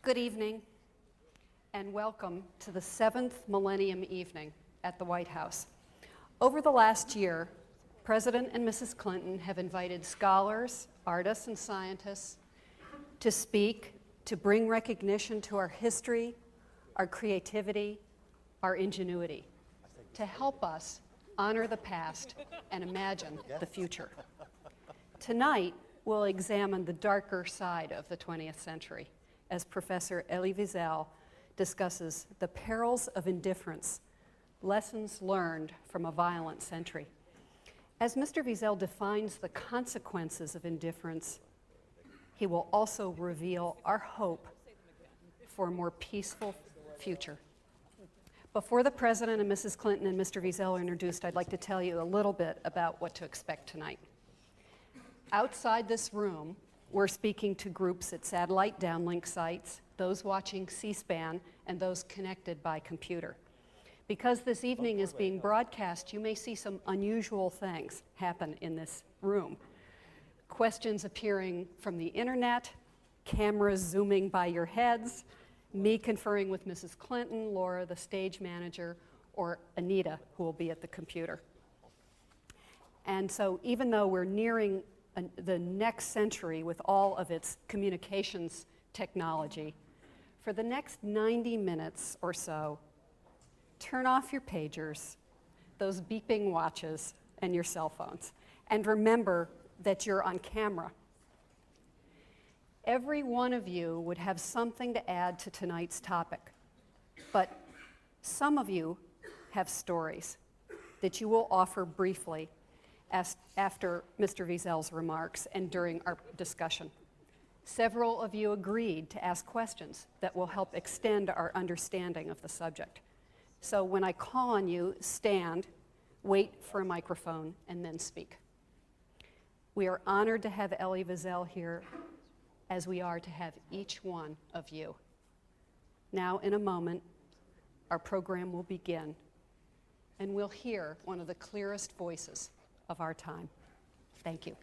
Good evening, and welcome to the 7th Millennium Evening at the White House. Over the last year, President and Mrs. Clinton have invited scholars, artists, and scientists to speak, to bring recognition to our history, our creativity, our ingenuity, to help us honor the past and imagine the future. Tonight, we'll examine the darker side of the 20th century as Professor Elie Wiesel discusses the perils of indifference, lessons learned from a violent century. As Mr. Wiesel defines the consequences of indifference, he will also reveal our hope for a more peaceful future. Before the President and Mrs. Clinton and Mr. Wiesel are introduced, I'd like to tell you a little bit about what to expect tonight. Outside this room, we're speaking to groups at satellite downlink sites, those watching C-SPAN, and those connected by computer. Because this evening is being broadcast, you may see some unusual things happen in this room. Questions appearing from the internet, cameras zooming by your heads, me conferring with Mrs. Clinton, Laura, the stage manager, or Anita, who will be at the computer. And so even though we're nearing the next century with all of its communications technology, for the next 90 minutes or so, turn off your pagers, those beeping watches, and your cell phones. And remember that you're on camera. Every one of you would have something to add to tonight's topic, but some of you have stories that you will offer briefly after Mr. Wiesel's remarks and during our discussion. Several of you agreed to ask questions that will help extend our understanding of the subject. So when I call on you, stand, wait for a microphone, and then speak. We are honored to have Elie Wiesel here, as we are to have each one of you. Now, in a moment, our program will begin, and we'll hear one of the clearest voices of our time. Thank you.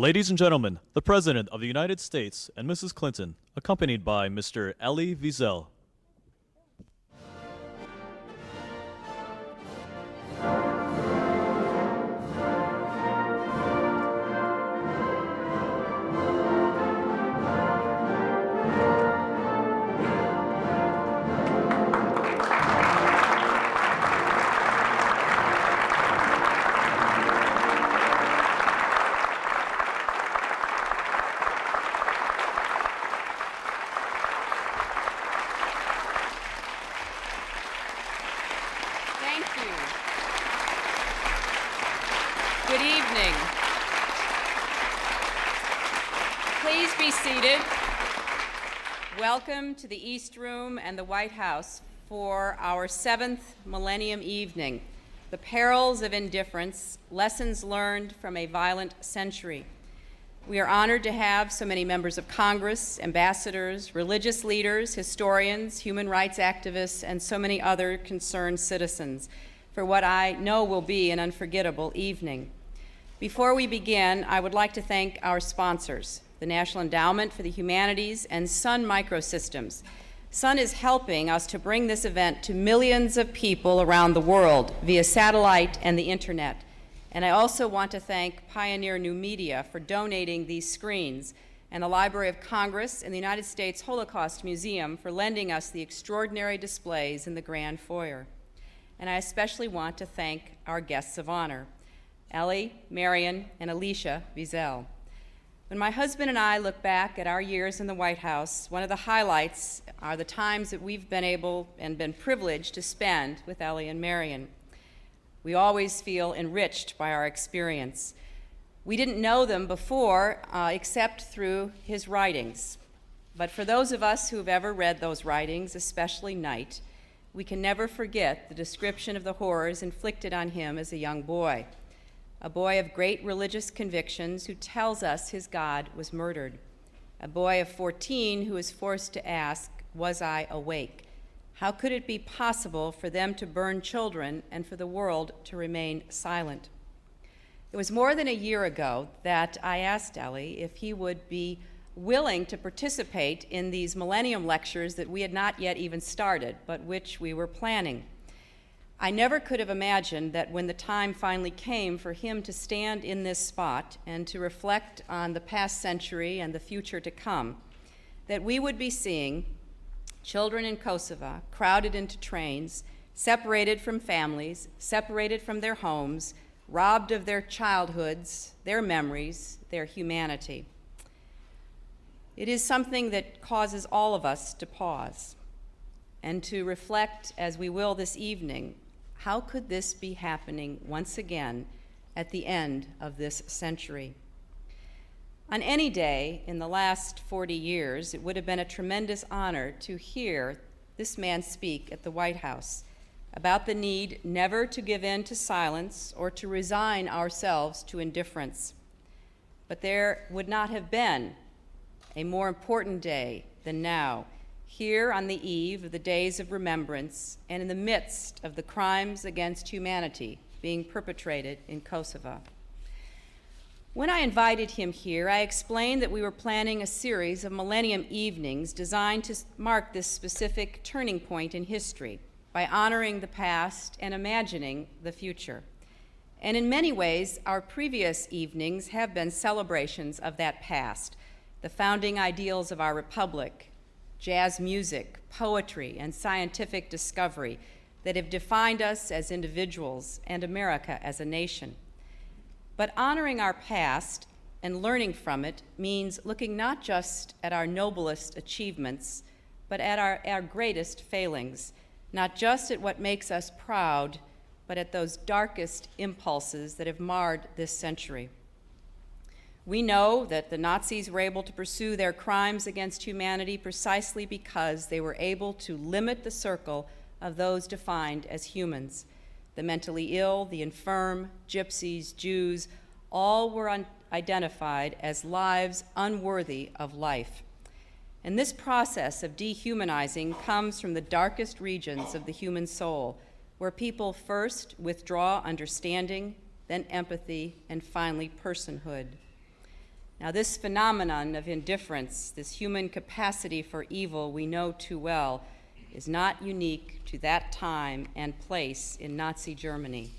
Ladies and gentlemen, the President of the United States and Mrs. Clinton, accompanied by Mr. Elie Wiesel. Good evening. Please be seated. Welcome to the East Room and the White House for our 7th Millennium Evening, The Perils of Indifference, Lessons Learned from a Violent Century. We are honored to have so many members of Congress, ambassadors, religious leaders, historians, human rights activists, and so many other concerned citizens for what I know will be an unforgettable evening. Before we begin, I would like to thank our sponsors, the National Endowment for the Humanities and Sun Microsystems. Sun is helping us to bring this event to millions of people around the world via satellite and the internet. And I also want to thank Pioneer New Media for donating these screens and the Library of Congress and the United States Holocaust Museum for lending us the extraordinary displays in the grand foyer. And I especially want to thank our guests of honor, Ellie, Marion, and Alicia Wiesel. When my husband and I look back at our years in the White House, one of the highlights are the times that we've been able and been privileged to spend with Ellie and Marion. We always feel enriched by our experience. We didn't know them before except through his writings. But for those of us who've ever read those writings, especially Night, we can never forget the description of the horrors inflicted on him as a young boy. A boy of great religious convictions who tells us his God was murdered. A boy of 14 who is forced to ask, was I awake? How could it be possible for them to burn children and for the world to remain silent? It was more than a year ago that I asked Ellie if he would be willing to participate in these Millennium lectures that we had not yet even started, but which we were planning. I never could have imagined that when the time finally came for him to stand in this spot and to reflect on the past century and the future to come, that we would be seeing children in Kosovo crowded into trains, separated from families, separated from their homes, robbed of their childhoods, their memories, their humanity. It is something that causes all of us to pause and to reflect, as we will this evening, how could this be happening once again at the end of this century? On any day in the last 40 years, it would have been a tremendous honor to hear this man speak at the White House about the need never to give in to silence or to resign ourselves to indifference. But there would not have been a more important day than now, here on the eve of the days of remembrance and in the midst of the crimes against humanity being perpetrated in Kosovo. When I invited him here, I explained that we were planning a series of Millennium evenings designed to mark this specific turning point in history by honoring the past and imagining the future. And in many ways, our previous evenings have been celebrations of that past, the founding ideals of our republic, jazz music, poetry, and scientific discovery that have defined us as individuals and America as a nation. But honoring our past and learning from it means looking not just at our noblest achievements, but at our greatest failings, not just at what makes us proud, but at those darkest impulses that have marred this century. We know that the Nazis were able to pursue their crimes against humanity precisely because they were able to limit the circle of those defined as humans. The mentally ill, the infirm, gypsies, Jews, all were identified as lives unworthy of life. And this process of dehumanizing comes from the darkest regions of the human soul, where people first withdraw understanding, then empathy, and finally personhood. Now, this phenomenon of indifference, this human capacity for evil we know too well, is not unique to that time and place in Nazi Germany.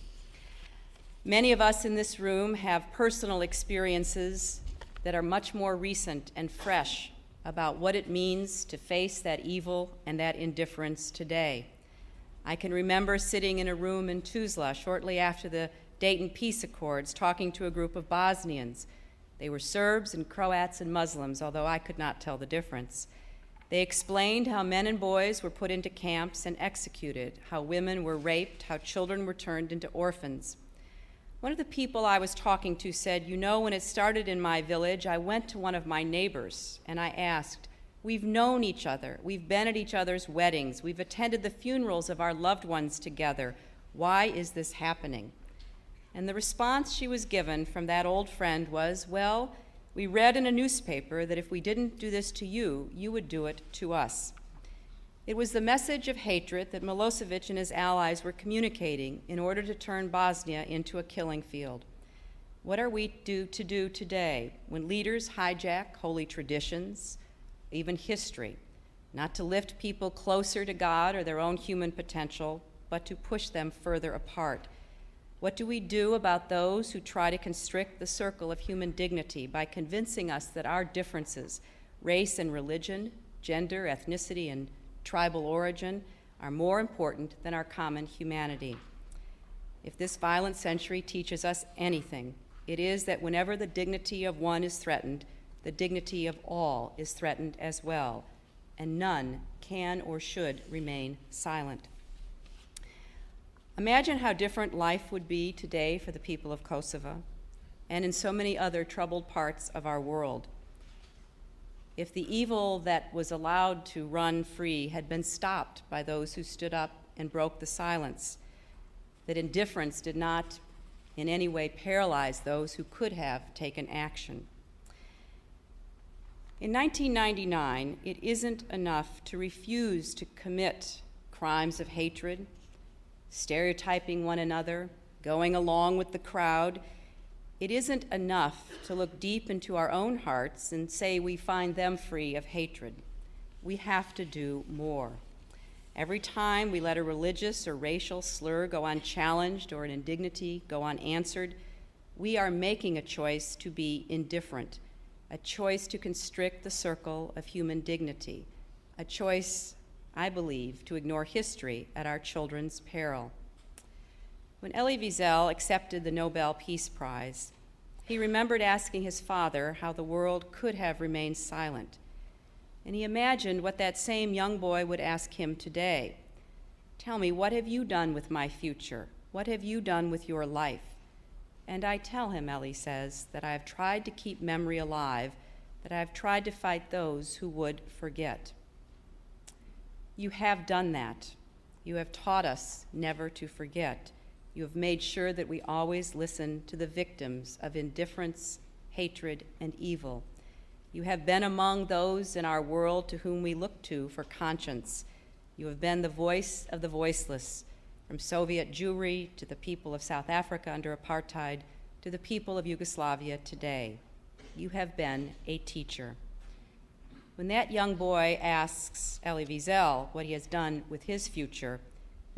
Many of us in this room have personal experiences that are much more recent and fresh about what it means to face that evil and that indifference today. I can remember sitting in a room in Tuzla shortly after the Dayton Peace Accords talking to a group of Bosnians. They were Serbs and Croats and Muslims, although I could not tell the difference. They explained how men and boys were put into camps and executed, how women were raped, how children were turned into orphans. One of the people I was talking to said, "You know, when it started in my village, I went to one of my neighbors and I asked, we've known each other, we've been at each other's weddings, we've attended the funerals of our loved ones together. Why is this happening?" And the response she was given from that old friend was, "Well, we read in a newspaper that if we didn't do this to you, you would do it to us." It was the message of hatred that Milosevic and his allies were communicating in order to turn Bosnia into a killing field. What are we to do today when leaders hijack holy traditions, even history, not to lift people closer to God or their own human potential, but to push them further apart? What do we do about those who try to constrict the circle of human dignity by convincing us that our differences, race and religion, gender, ethnicity, and tribal origin, are more important than our common humanity? If this violent century teaches us anything, it is that whenever the dignity of one is threatened, the dignity of all is threatened as well, and none can or should remain silent. Imagine how different life would be today for the people of Kosovo and in so many other troubled parts of our world if the evil that was allowed to run free had been stopped by those who stood up and broke the silence, that indifference did not in any way paralyze those who could have taken action. In 1999, it isn't enough to refuse to commit crimes of hatred, stereotyping one another, going along with the crowd. It isn't enough to look deep into our own hearts and say we find them free of hatred. We have to do more. Every time we let a religious or racial slur go unchallenged or an indignity go unanswered, we are making a choice to be indifferent, a choice to constrict the circle of human dignity, a choice, I believe, to ignore history at our children's peril. When Elie Wiesel accepted the Nobel Peace Prize, he remembered asking his father how the world could have remained silent. And he imagined what that same young boy would ask him today. Tell me, what have you done with my future? What have you done with your life? And I tell him, Elie says, that I have tried to keep memory alive, that I have tried to fight those who would forget. You have done that. You have taught us never to forget. You have made sure that we always listen to the victims of indifference, hatred, and evil. You have been among those in our world to whom we look to for conscience. You have been the voice of the voiceless, from Soviet Jewry to the people of South Africa under apartheid to the people of Yugoslavia today. You have been a teacher. When that young boy asks Elie Wiesel what he has done with his future,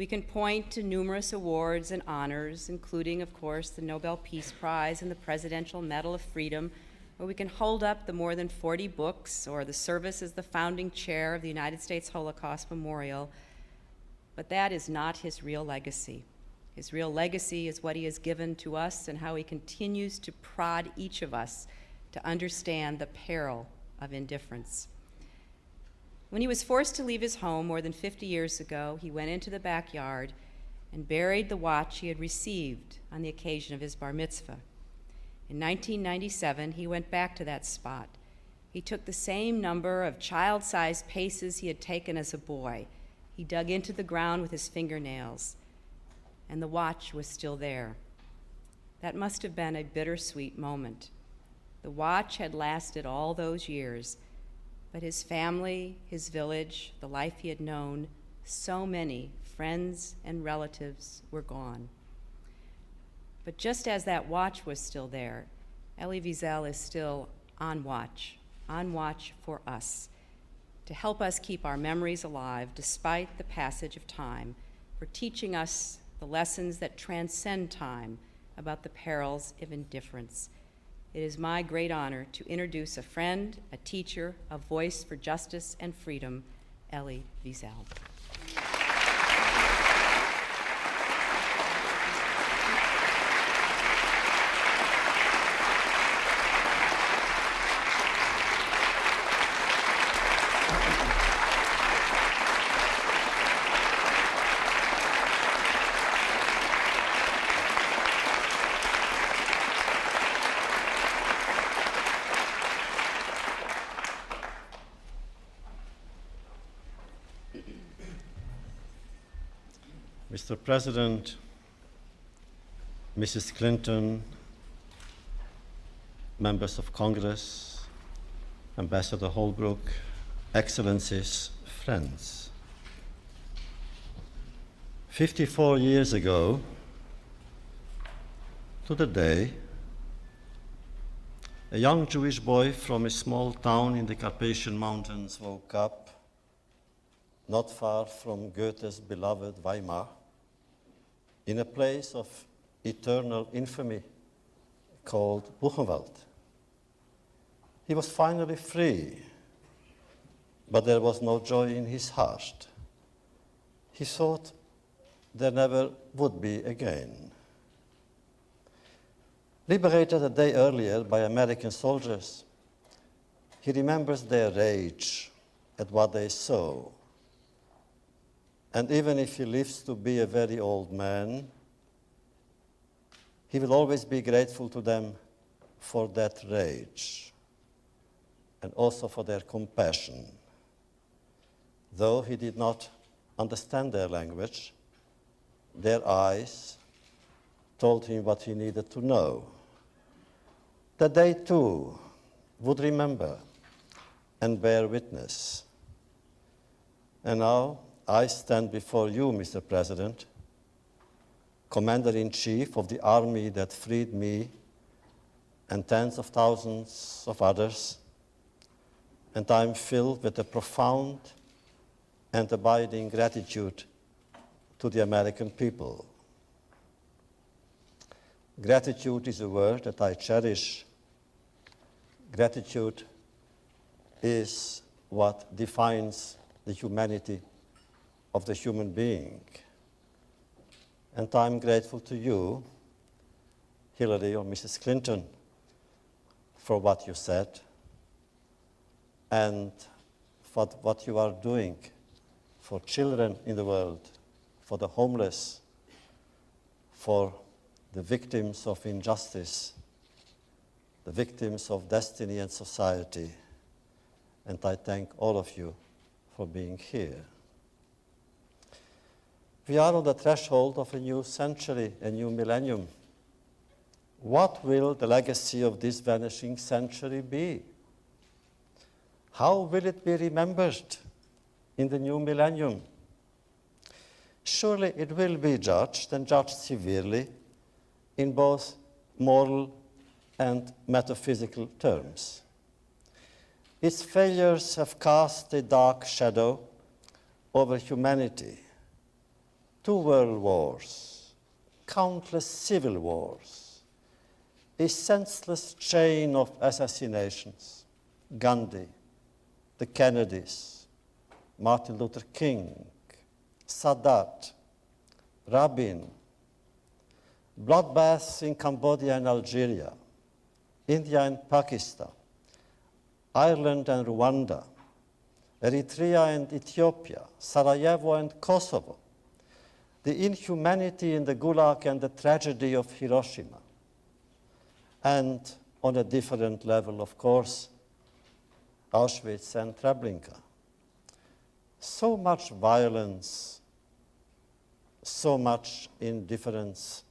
we can point to numerous awards and honors, including, of course, the Nobel Peace Prize and the Presidential Medal of Freedom, or we can hold up the more than 40 books or the service as the founding chair of the United States Holocaust Memorial. But that is not his real legacy. His real legacy is what he has given to us and how he continues to prod each of us to understand the peril of indifference. When he was forced to leave his home more than 50 years ago, he went into the backyard and buried the watch he had received on the occasion of his bar mitzvah. In 1997, he went back to that spot. He took the same number of child-sized paces he had taken as a boy. He dug into the ground with his fingernails, and the watch was still there. That must have been a bittersweet moment. The watch had lasted all those years, but his family, his village, the life he had known, so many friends and relatives were gone. But just as that watch was still there, Elie Wiesel is still on watch for us, to help us keep our memories alive despite the passage of time, for teaching us the lessons that transcend time about the perils of indifference. It is my great honor to introduce a friend, a teacher, a voice for justice and freedom, Elie Wiesel. Mr. President, Mrs. Clinton, members of Congress, Ambassador Holbrooke, Excellencies, friends. 54 years ago, to the day, a young Jewish boy from a small town in the Carpathian Mountains woke up, not far from Goethe's beloved Weimar, in a place of eternal infamy called Buchenwald. He was finally free, but there was no joy in his heart. He thought there never would be again. Liberated a day earlier by American soldiers, he remembers their rage at what they saw. And even if he lives to be a very old man, he will always be grateful to them for that rage and also for their compassion. Though he did not understand their language, their eyes told him what he needed to know. That they too would remember and bear witness. And now I stand before you, Mr. President, Commander-in-Chief of the army that freed me and tens of thousands of others, and I am filled with a profound and abiding gratitude to the American people. Gratitude is a word that I cherish. Gratitude is what defines the humanity of the human being. And I'm grateful to you, Hillary or Mrs. Clinton, for what you said and for what you are doing for children in the world, for the homeless, for the victims of injustice, the victims of destiny and society. And I thank all of you for being here. We are on the threshold of a new century, a new millennium. What will the legacy of this vanishing century be? How will it be remembered in the new millennium? Surely it will be judged, and judged severely, in both moral and metaphysical terms. Its failures have cast a dark shadow over humanity. 2 world wars, countless civil wars, a senseless chain of assassinations, Gandhi, the Kennedys, Martin Luther King, Sadat, Rabin, bloodbaths in Cambodia and Algeria, India and Pakistan, Ireland and Rwanda, Eritrea and Ethiopia, Sarajevo and Kosovo, the inhumanity in the Gulag and the tragedy of Hiroshima. And on a different level, of course, Auschwitz and Treblinka. So much violence, so much indifference.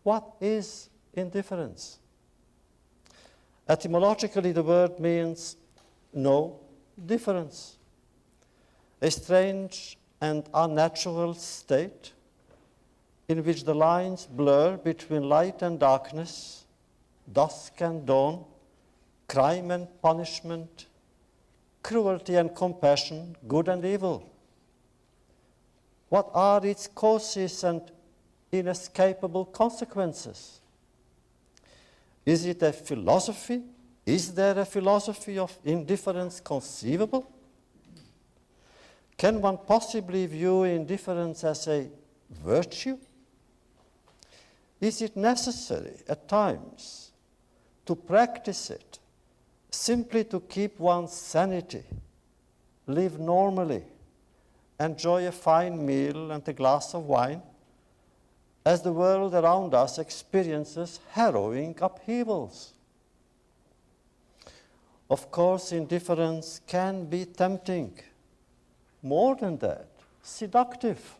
What is indifference? Etymologically, the word means no difference. A strange and unnatural state in which the lines blur between light and darkness, dusk and dawn, crime and punishment, cruelty and compassion, good and evil. What are its causes and inescapable consequences? Is it a philosophy? Is there a philosophy of indifference conceivable? Can one possibly view indifference as a virtue? Is it necessary at times to practice it simply to keep one's sanity, live normally, enjoy a fine meal and a glass of wine, as the world around us experiences harrowing upheavals? Of course, indifference can be tempting. More than that, seductive.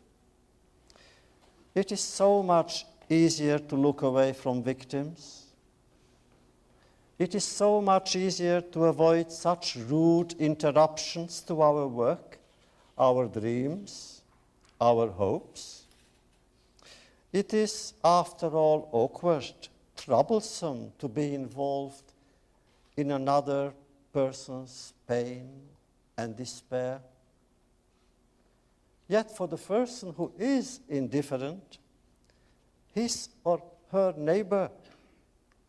It is so much easier to look away from victims. It is so much easier to avoid such rude interruptions to our work, our dreams, our hopes. It is, after all, awkward, troublesome to be involved in another person's pain and despair. Yet for the person who is indifferent, his or her neighbor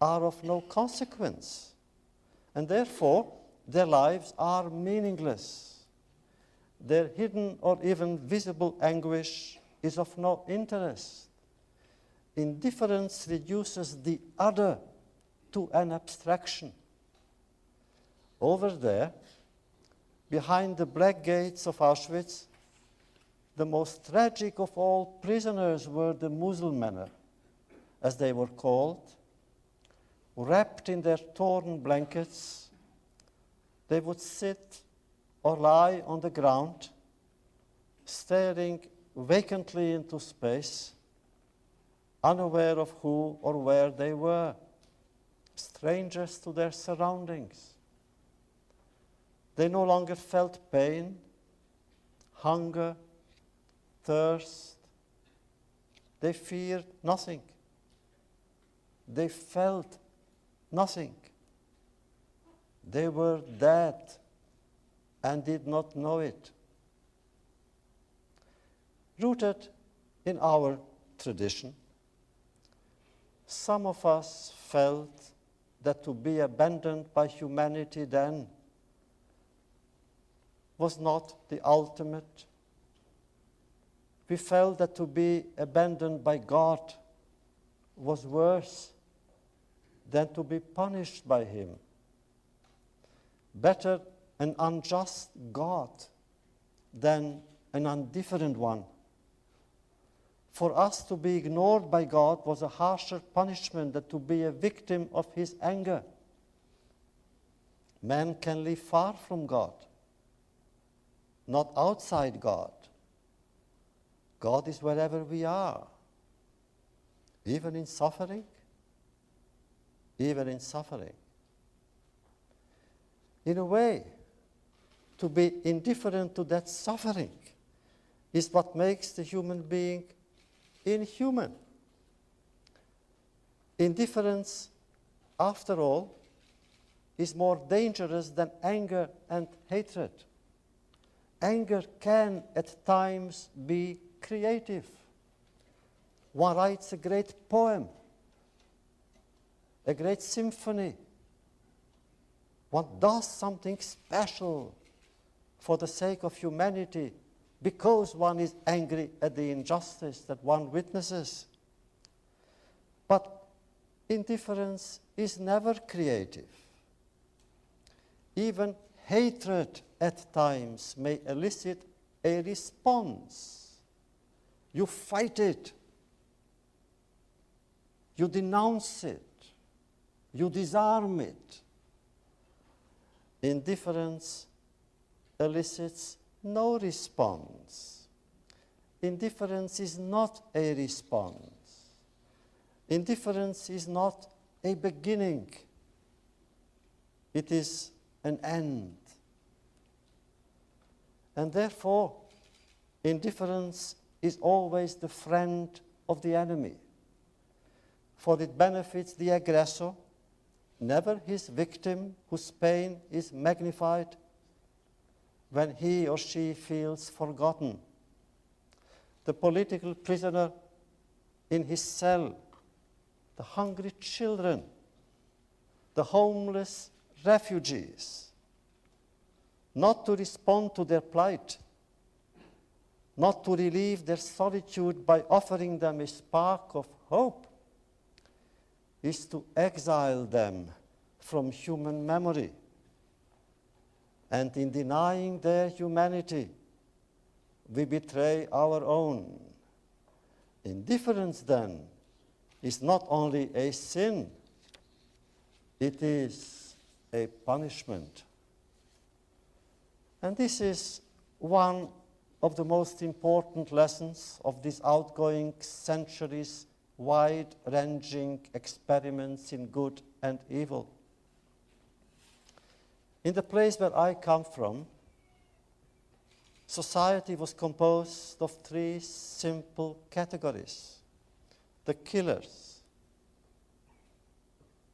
are of no consequence, and therefore their lives are meaningless. Their hidden or even visible anguish is of no interest. Indifference reduces the other to an abstraction. Over there, behind the black gates of Auschwitz, the most tragic of all prisoners were the Muselmänner, as they were called. Wrapped in their torn blankets, they would sit or lie on the ground, staring vacantly into space, unaware of who or where they were, strangers to their surroundings. They no longer felt pain, hunger, thirst. They feared nothing. They felt nothing. They were dead and did not know it. Rooted in our tradition, some of us felt that to be abandoned by humanity then was not the ultimate. We felt that to be abandoned by God was worse than to be punished by Him. Better an unjust God than an indifferent one. For us to be ignored by God was a harsher punishment than to be a victim of His anger. Man can live far from God, not outside God. God is wherever we are, even in suffering, even in suffering. In a way, to be indifferent to that suffering is what makes the human being inhuman. Indifference, after all, is more dangerous than anger and hatred. Anger can at times be creative. One writes a great poem, a great symphony. One does something special for the sake of humanity because one is angry at the injustice that one witnesses. But indifference is never creative. Even hatred at times may elicit a response. You fight it. You denounce it. You disarm it. Indifference elicits no response. Indifference is not a response. Indifference is not a beginning. It is an end. And therefore, indifference is always the friend of the enemy, for it benefits the aggressor, never his victim whose pain is magnified when he or she feels forgotten. The political prisoner in his cell, the hungry children, the homeless refugees, not to respond to their plight, not to relieve their solitude by offering them a spark of hope, is to exile them from human memory. And in denying their humanity, we betray our own. Indifference, then, is not only a sin, it is a punishment. And this is one of the most important lessons of these outgoing centuries' wide-ranging experiments in good and evil. In the place where I come from, society was composed of three simple categories: the killers,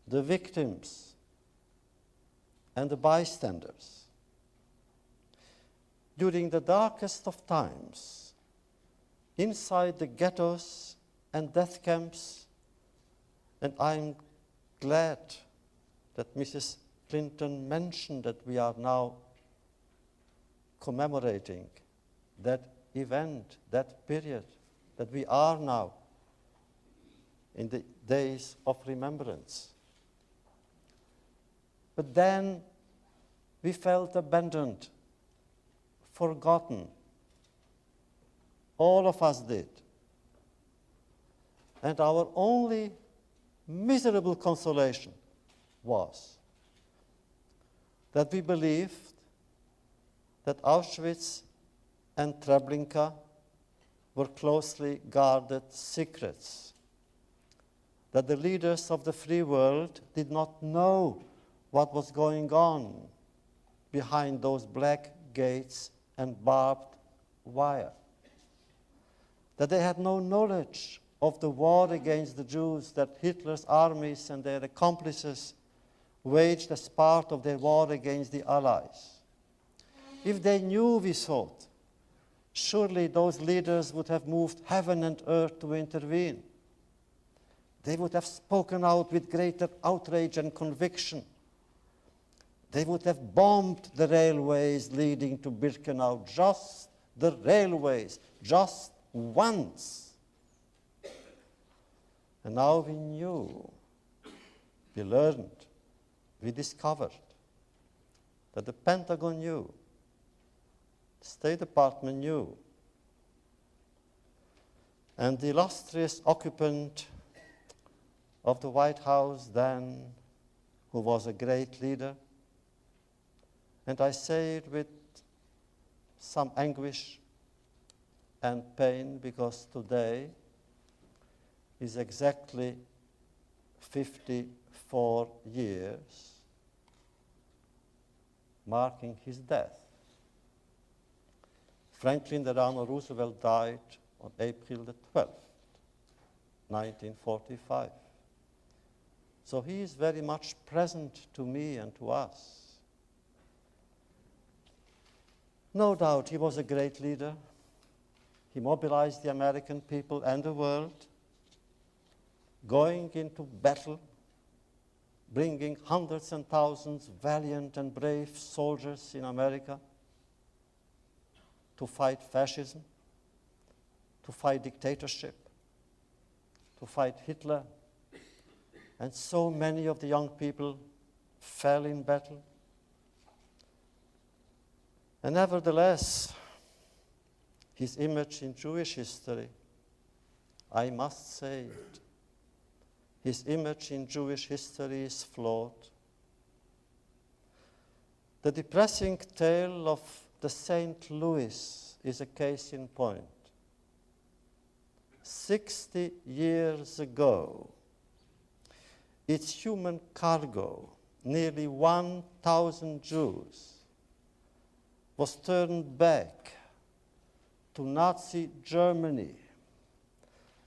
the victims, and the bystanders. During the darkest of times, inside the ghettos and death camps. And I'm glad that Mrs. Clinton mentioned that we are now commemorating that event, that period, that we are now in the days of remembrance. But then we felt abandoned, forgotten. All of us did. And our only miserable consolation was that we believed that Auschwitz and Treblinka were closely guarded secrets, that the leaders of the free world did not know what was going on behind those black gates and barbed wire, that they had no knowledge of the war against the Jews that Hitler's armies and their accomplices waged as part of their war against the Allies. If they knew, we thought, surely those leaders would have moved heaven and earth to intervene. They would have spoken out with greater outrage and conviction. They would have bombed the railways leading to Birkenau, just the railways, just once. And now we knew, we learned, we discovered that the Pentagon knew, the State Department knew, and the illustrious occupant of the White House then, who was a great leader, and I say it with some anguish and pain because today is exactly 54 years marking his death. Franklin Delano Roosevelt died on April the 12th, 1945. So he is very much present to me and to us. No doubt he was a great leader. He mobilized the American people and the world, going into battle, bringing hundreds and thousands of valiant and brave soldiers in America to fight fascism, to fight dictatorship, to fight Hitler. And so many of the young people fell in battle. And nevertheless, his image in Jewish history, I must say it, his image in Jewish history is flawed. The depressing tale of the St. Louis is a case in point. 60 years ago, its human cargo, nearly 1,000 Jews, was turned back to Nazi Germany.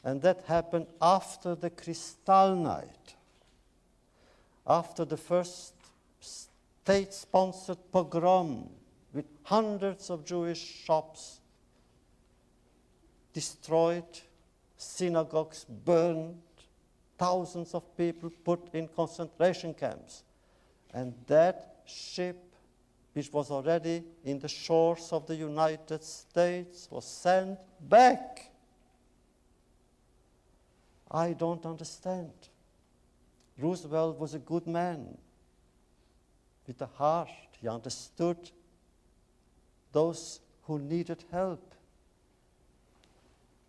And that happened after the Kristallnacht, after the first state-sponsored pogrom with hundreds of Jewish shops destroyed, synagogues burned, thousands of people put in concentration camps. And that ship, which was already in the shores of the United States, was sent back. I don't understand. Roosevelt was a good man with a heart. He understood those who needed help.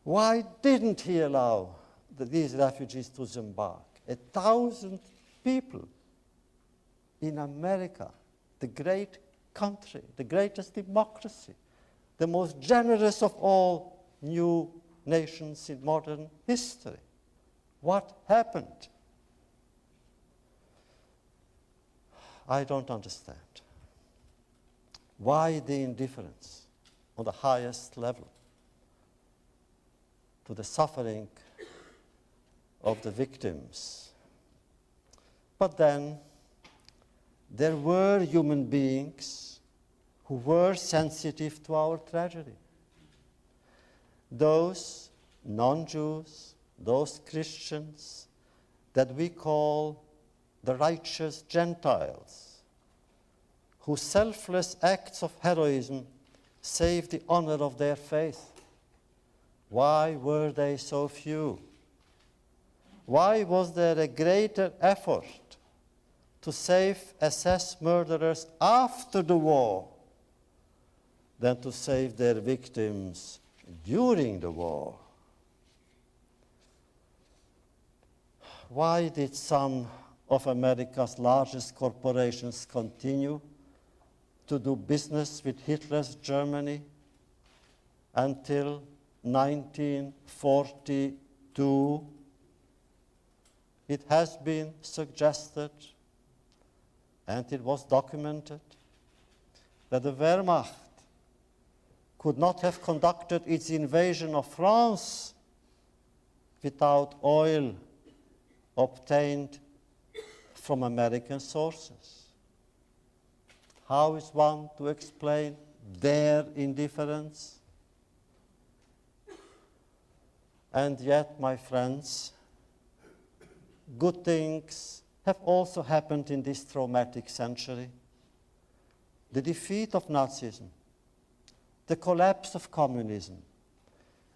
Why didn't he allow these refugees to disembark? 1,000 people in America, the great country, the greatest democracy, the most generous of all new nations in modern history. What happened? I don't understand. Why the indifference on the highest level to the suffering of the victims? But then there were human beings who were sensitive to our tragedy. Those non-Jews, those Christians that we call the righteous Gentiles, whose selfless acts of heroism saved the honor of their faith. Why were they so few? Why was there a greater effort to save SS murderers after the war than to save their victims during the war? Why did some of America's largest corporations continue to do business with Hitler's Germany until 1942? It has been suggested, and it was documented, that the Wehrmacht could not have conducted its invasion of France without oil obtained from American sources. How is one to explain their indifference? And yet, my friends, good things have also happened in this traumatic century. The defeat of Nazism, the collapse of communism,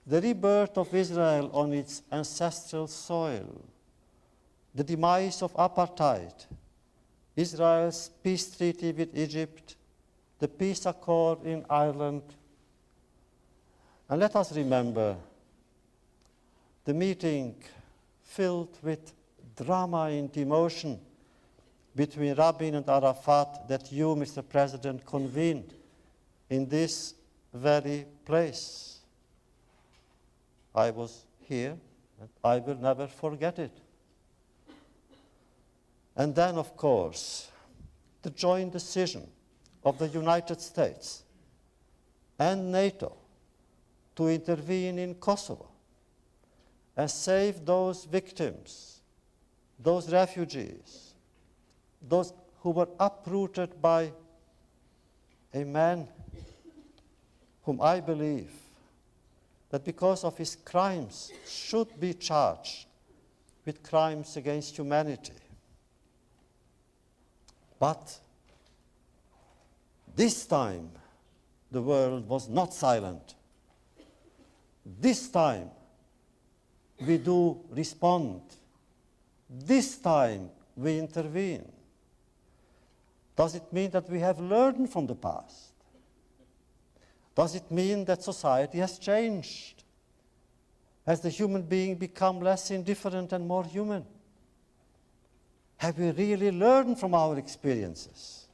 the rebirth of Israel on its ancestral soil, the demise of apartheid, Israel's peace treaty with Egypt, the peace accord in Ireland. And let us remember the meeting filled with drama and emotion between Rabin and Arafat that you, Mr. President, convened in this very place. I was here, and I will never forget it. And then, of course, the joint decision of the United States and NATO to intervene in Kosovo and save those victims, those refugees, those who were uprooted by a man whom I believe that because of his crimes should be charged with crimes against humanity. But this time, the world was not silent. This time, we do respond. This time, we intervene. Does it mean that we have learned from the past? Does it mean that society has changed? Has the human being become less indifferent and more human? Have we really learned from our experiences?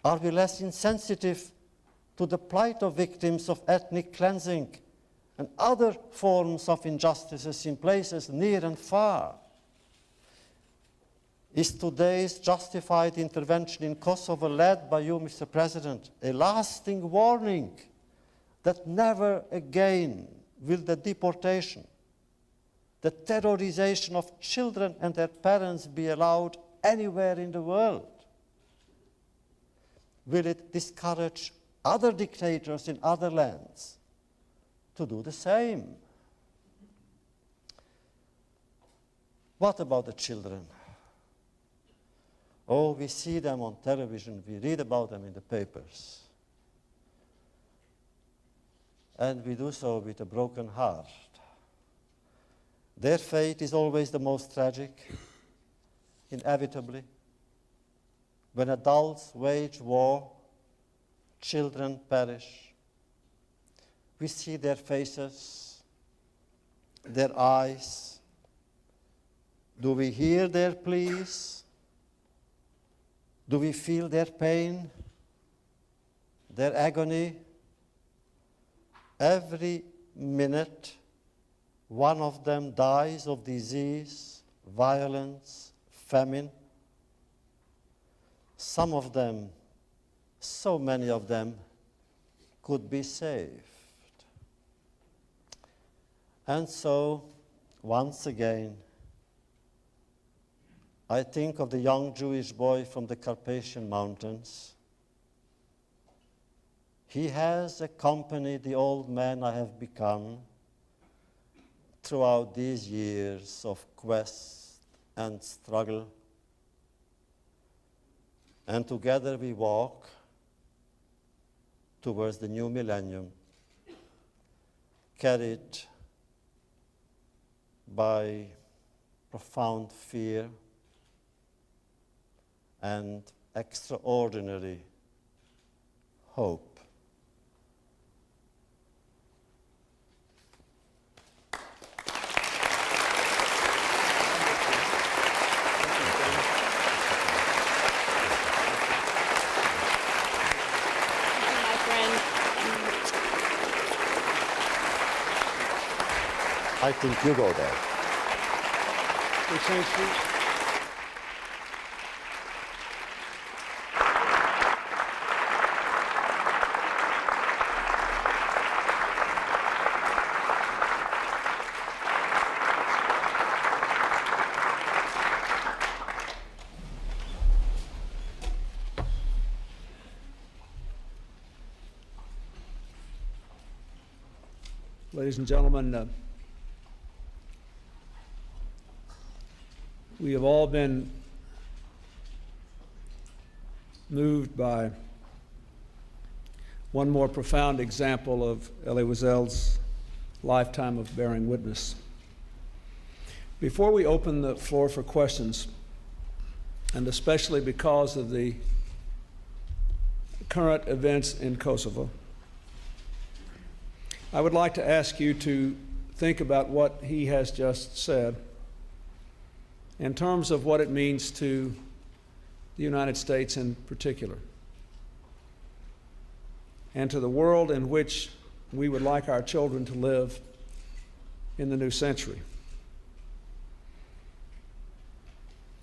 Are we less insensitive to the plight of victims of ethnic cleansing and other forms of injustices in places near and far? Is today's justified intervention in Kosovo, led by you, Mr. President, a lasting warning that never again will the deportation, the terrorization of children and their parents be allowed anywhere in the world? Will it discourage other dictators in other lands to do the same? What about the children? Oh, we see them on television, we read about them in the papers. And we do so with a broken heart. Their fate is always the most tragic, inevitably. When adults wage war, children perish. We see their faces, their eyes. Do we hear their pleas? Do we feel their pain, their agony? Every minute, one of them dies of disease, violence, famine. Some of them, so many of them, could be saved. And so, once again, I think of the young Jewish boy from the Carpathian Mountains. He has accompanied the old man I have become throughout these years of quest and struggle. And together we walk towards the new millennium, carried by profound fear and extraordinary hope. I think you go there. Ladies and gentlemen, we have all been moved by one more profound example of Elie Wiesel's lifetime of bearing witness. Before we open the floor for questions, and especially because of the current events in Kosovo, I would like to ask you to think about what he has just said in terms of what it means to the United States in particular, and to the world in which we would like our children to live in the new century.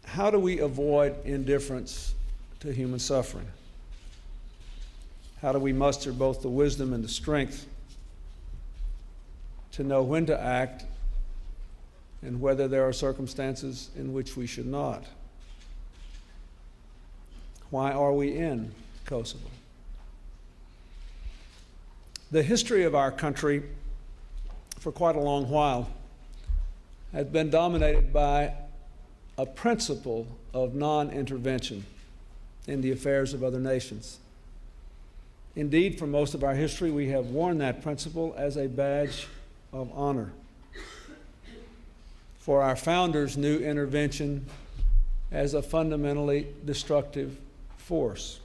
How do we avoid indifference to human suffering? How do we muster both the wisdom and the strength to know when to act and whether there are circumstances in which we should not? Why are we in Kosovo? The history of our country for quite a long while has been dominated by a principle of non-intervention in the affairs of other nations. Indeed, for most of our history, we have worn that principle as a badge of honor. For our founders knew intervention as a fundamentally destructive force.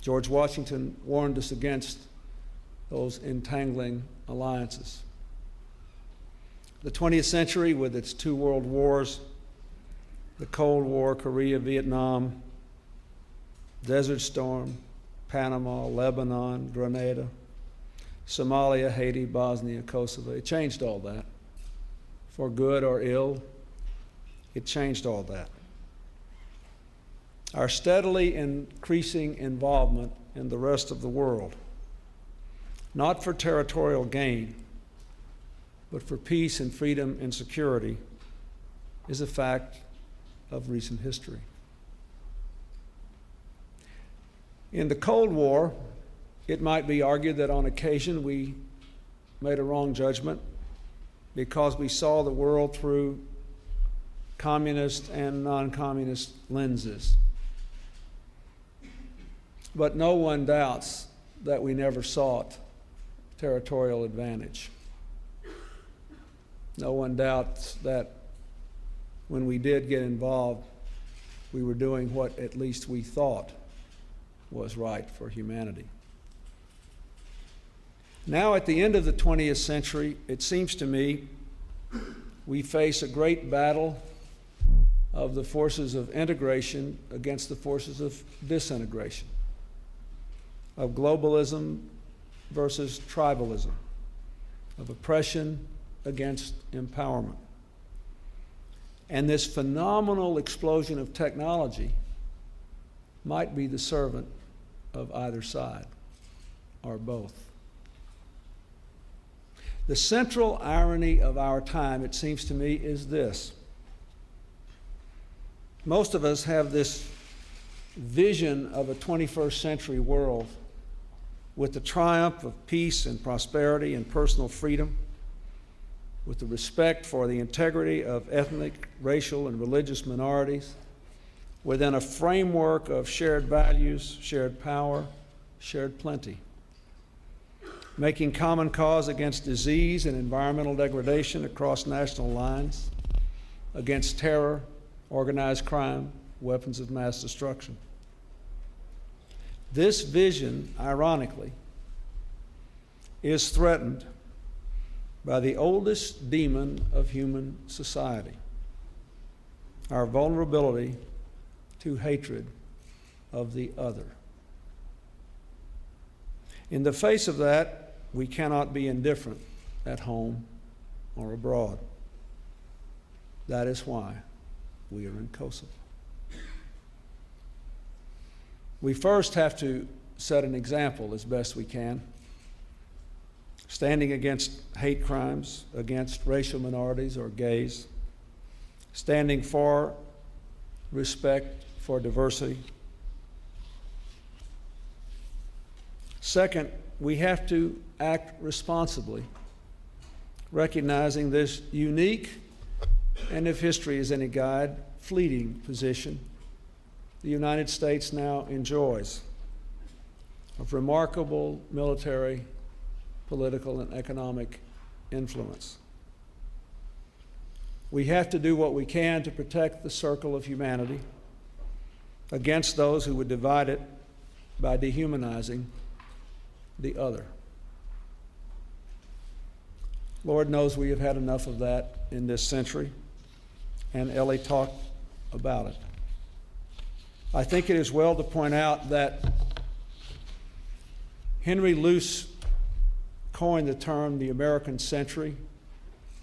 George Washington warned us against those entangling alliances. The 20th century, with its two world wars, the Cold War, Korea, Vietnam, Desert Storm, Panama, Lebanon, Grenada, Somalia, Haiti, Bosnia, Kosovo. It changed all that. For good or ill, it changed all that. Our steadily increasing involvement in the rest of the world, not for territorial gain, but for peace and freedom and security, is a fact of recent history. In the Cold War, it might be argued that on occasion we made a wrong judgment because we saw the world through communist and non-communist lenses. But no one doubts that we never sought territorial advantage. No one doubts that when we did get involved, we were doing what at least we thought was right for humanity. Now, at the end of the 20th century, it seems to me we face a great battle of the forces of integration against the forces of disintegration, of globalism versus tribalism, of oppression against empowerment. And this phenomenal explosion of technology might be the servant of either side, or both. The central irony of our time, it seems to me, is this. Most of us have this vision of a 21st century world with the triumph of peace and prosperity and personal freedom, with the respect for the integrity of ethnic, racial, and religious minorities within a framework of shared values, shared power, shared plenty. Making common cause against disease and environmental degradation across national lines, against terror, organized crime, weapons of mass destruction. This vision, ironically, is threatened by the oldest demon of human society, our vulnerability to hatred of the other. In the face of that, we cannot be indifferent at home or abroad. That is why we are in Kosovo. We first have to set an example as best we can, standing against hate crimes against racial minorities or gays, standing for respect for diversity. Second, we have to act responsibly, recognizing this unique, and if history is any guide, fleeting position the United States now enjoys of remarkable military, political, and economic influence. We have to do what we can to protect the circle of humanity against those who would divide it by dehumanizing the other. Lord knows we have had enough of that in this century, and Ellie talked about it. I think it is well to point out that Henry Luce coined the term the American century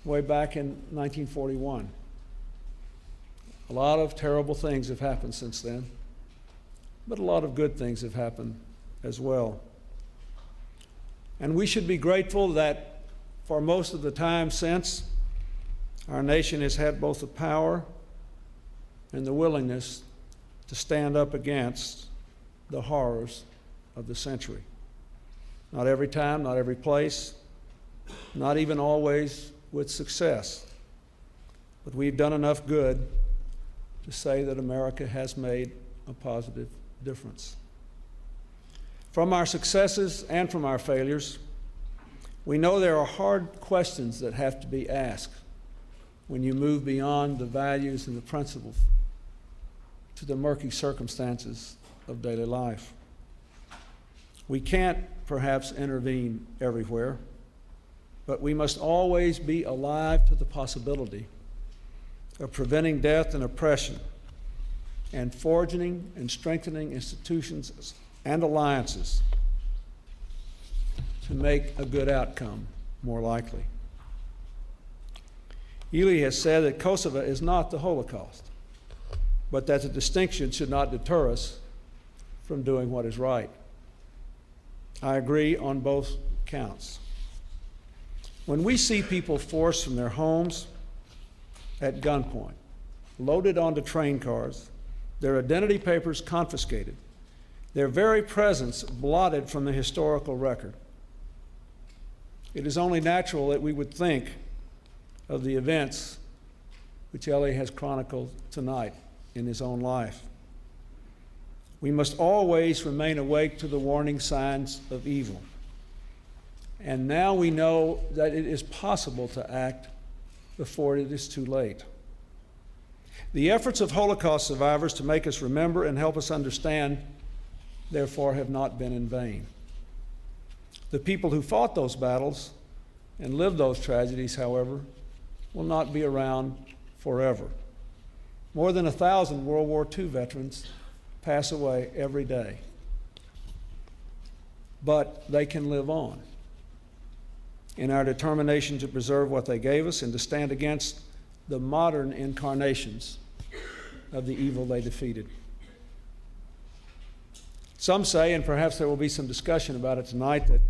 way back in 1941. A lot of terrible things have happened since then, but a lot of good things have happened as well. And we should be grateful that for most of the time since, our nation has had both the power and the willingness to stand up against the horrors of the century. Not every time, not every place, not even always with success. But we've done enough good to say that America has made a positive difference. From our successes and from our failures, we know there are hard questions that have to be asked when you move beyond the values and the principles to the murky circumstances of daily life. We can't perhaps intervene everywhere, but we must always be alive to the possibility of preventing death and oppression and forging and strengthening institutions and alliances to make a good outcome more likely. Ely has said that Kosovo is not the Holocaust, but that the distinction should not deter us from doing what is right. I agree on both counts. When we see people forced from their homes at gunpoint, loaded onto train cars, their identity papers confiscated, their very presence blotted from the historical record, it is only natural that we would think of the events which Ellie has chronicled tonight in his own life. We must always remain awake to the warning signs of evil. And now we know that it is possible to act before it is too late. The efforts of Holocaust survivors to make us remember and help us understand, therefore, have not been in vain. The people who fought those battles and lived those tragedies, however, will not be around forever. More than 1,000 World War II veterans pass away every day. But they can live on in our determination to preserve what they gave us and to stand against the modern incarnations of the evil they defeated. Some say, and perhaps there will be some discussion about it tonight, that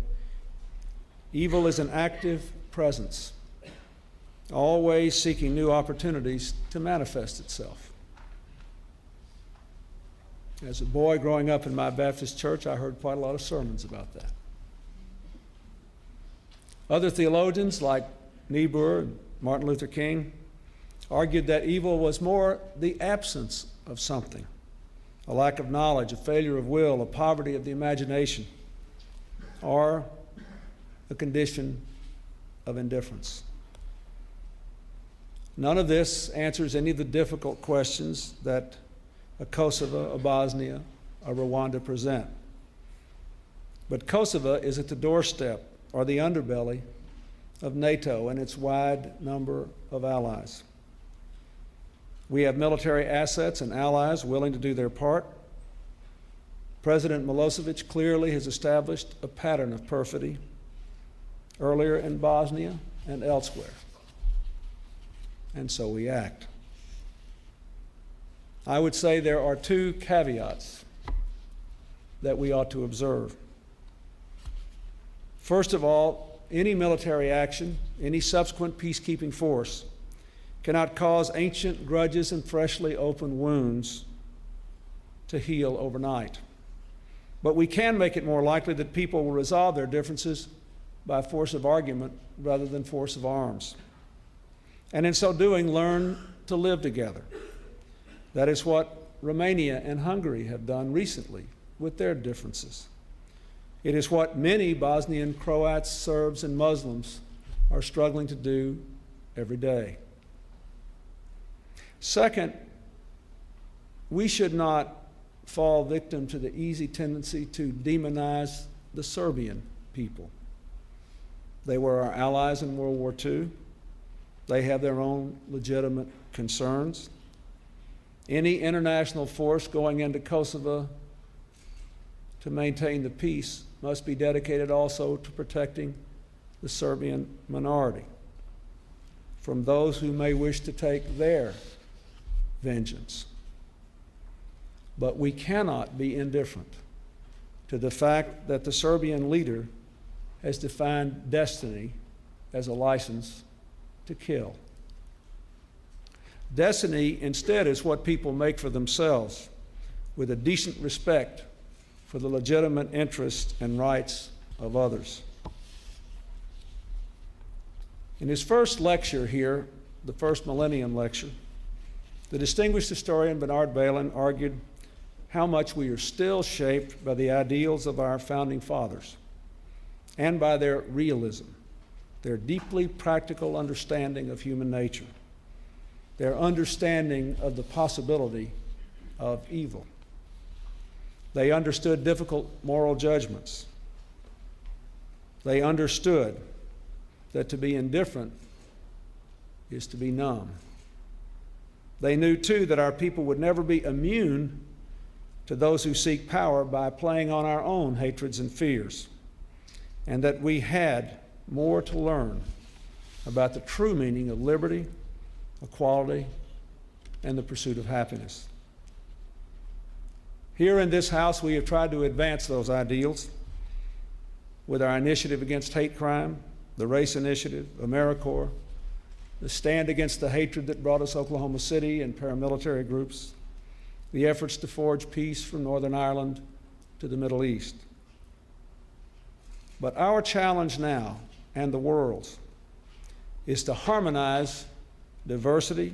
evil is an active presence, always seeking new opportunities to manifest itself. As a boy growing up in my Baptist church, I heard quite a lot of sermons about that. Other theologians, like Niebuhr and Martin Luther King argued that evil was more the absence of something, a lack of knowledge, a failure of will, a poverty of the imagination, or a condition of indifference. None of this answers any of the difficult questions that a Kosovo, a Bosnia, a Rwanda present. But Kosovo is at the doorstep or the underbelly of NATO and its wide number of allies. We have military assets and allies willing to do their part. President Milosevic clearly has established a pattern of perfidy earlier in Bosnia and elsewhere. And so we act. I would say there are two caveats that we ought to observe. First of all, any military action, any subsequent peacekeeping force, cannot cause ancient grudges and freshly opened wounds to heal overnight. But we can make it more likely that people will resolve their differences by force of argument rather than force of arms. And in so doing, learn to live together. That is what Romania and Hungary have done recently with their differences. It is what many Bosnian Croats, Serbs, and Muslims are struggling to do every day. Second, we should not fall victim to the easy tendency to demonize the Serbian people. They were our allies in World War II. They have their own legitimate concerns. Any international force going into Kosovo to maintain the peace must be dedicated also to protecting the Serbian minority from those who may wish to take their vengeance. But we cannot be indifferent to the fact that the Serbian leader has defined destiny as a license to kill. Destiny, instead, is what people make for themselves with a decent respect for the legitimate interests and rights of others. In his first lecture here, the first Millennium lecture, the distinguished historian Bernard Bailyn argued how much we are still shaped by the ideals of our founding fathers and by their realism, their deeply practical understanding of human nature, their understanding of the possibility of evil. They understood difficult moral judgments. They understood that to be indifferent is to be numb. They knew, too, that our people would never be immune to those who seek power by playing on our own hatreds and fears, and that we had more to learn about the true meaning of liberty, equality, and the pursuit of happiness. Here in this House, we have tried to advance those ideals with our initiative against hate crime, the Race Initiative, AmeriCorps, the stand against the hatred that brought us Oklahoma City and paramilitary groups, the efforts to forge peace from Northern Ireland to the Middle East. But our challenge now, and the world's, is to harmonize diversity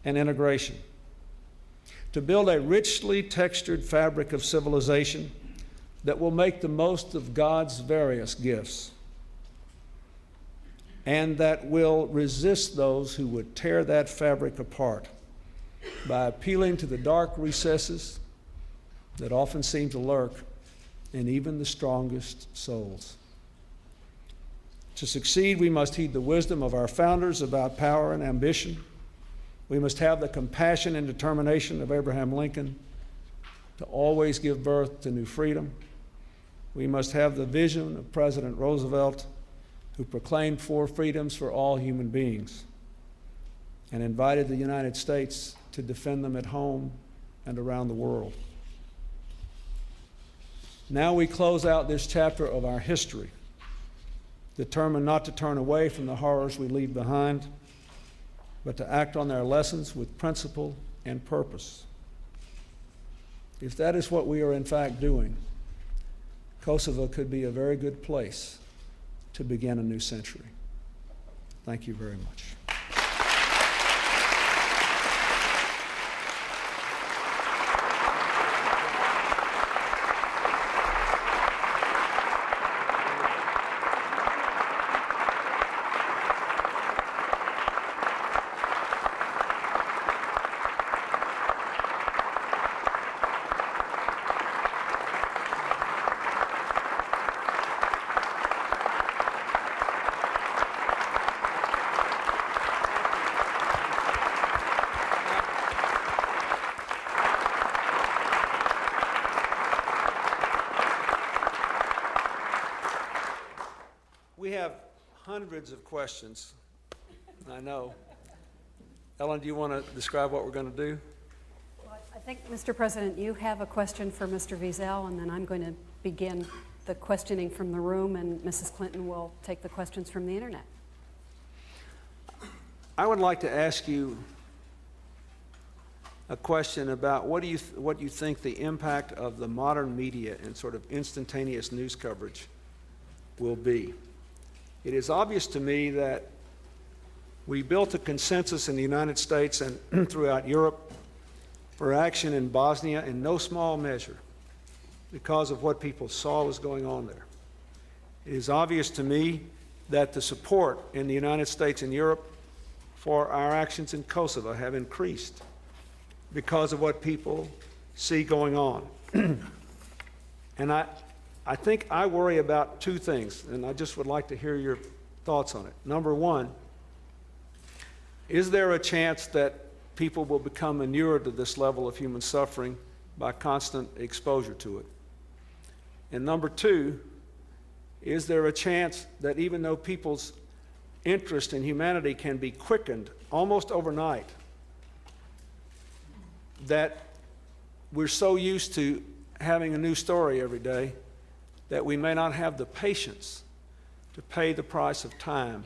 and integration, to build a richly textured fabric of civilization that will make the most of God's various gifts, and that will resist those who would tear that fabric apart by appealing to the dark recesses that often seem to lurk in even the strongest souls. To succeed, we must heed the wisdom of our founders about power and ambition. We must have the compassion and determination of Abraham Lincoln to always give birth to new freedom. We must have the vision of President Roosevelt, who proclaimed 4 freedoms for all human beings and invited the United States to defend them at home and around the world. Now we close out this chapter of our history, determined not to turn away from the horrors we leave behind, but to act on their lessons with principle and purpose. If that is what we are in fact doing, Kosovo could be a very good place to begin a new century. Thank you very much. We have hundreds of questions, I know. Ellen, do you want to describe what we're going to do? Well, I think, Mr. President, you have a question for Mr. Wiesel, and then I'm going to begin the questioning from the room, and Mrs. Clinton will take the questions from the internet. I would like to ask you a question about what you think the impact of the modern media and sort of instantaneous news coverage will be. It is obvious to me that we built a consensus in the United States and throughout Europe for action in Bosnia in no small measure because of what people saw was going on there. It is obvious to me that the support in the United States and Europe for our actions in Kosovo have increased because of what people see going on. And I think I worry about two things, and I just would like to hear your thoughts on it. Number one, is there a chance that people will become inured to this level of human suffering by constant exposure to it? And number two, is there a chance that even though people's interest in humanity can be quickened almost overnight, that we're so used to having a new story every day that we may not have the patience to pay the price of time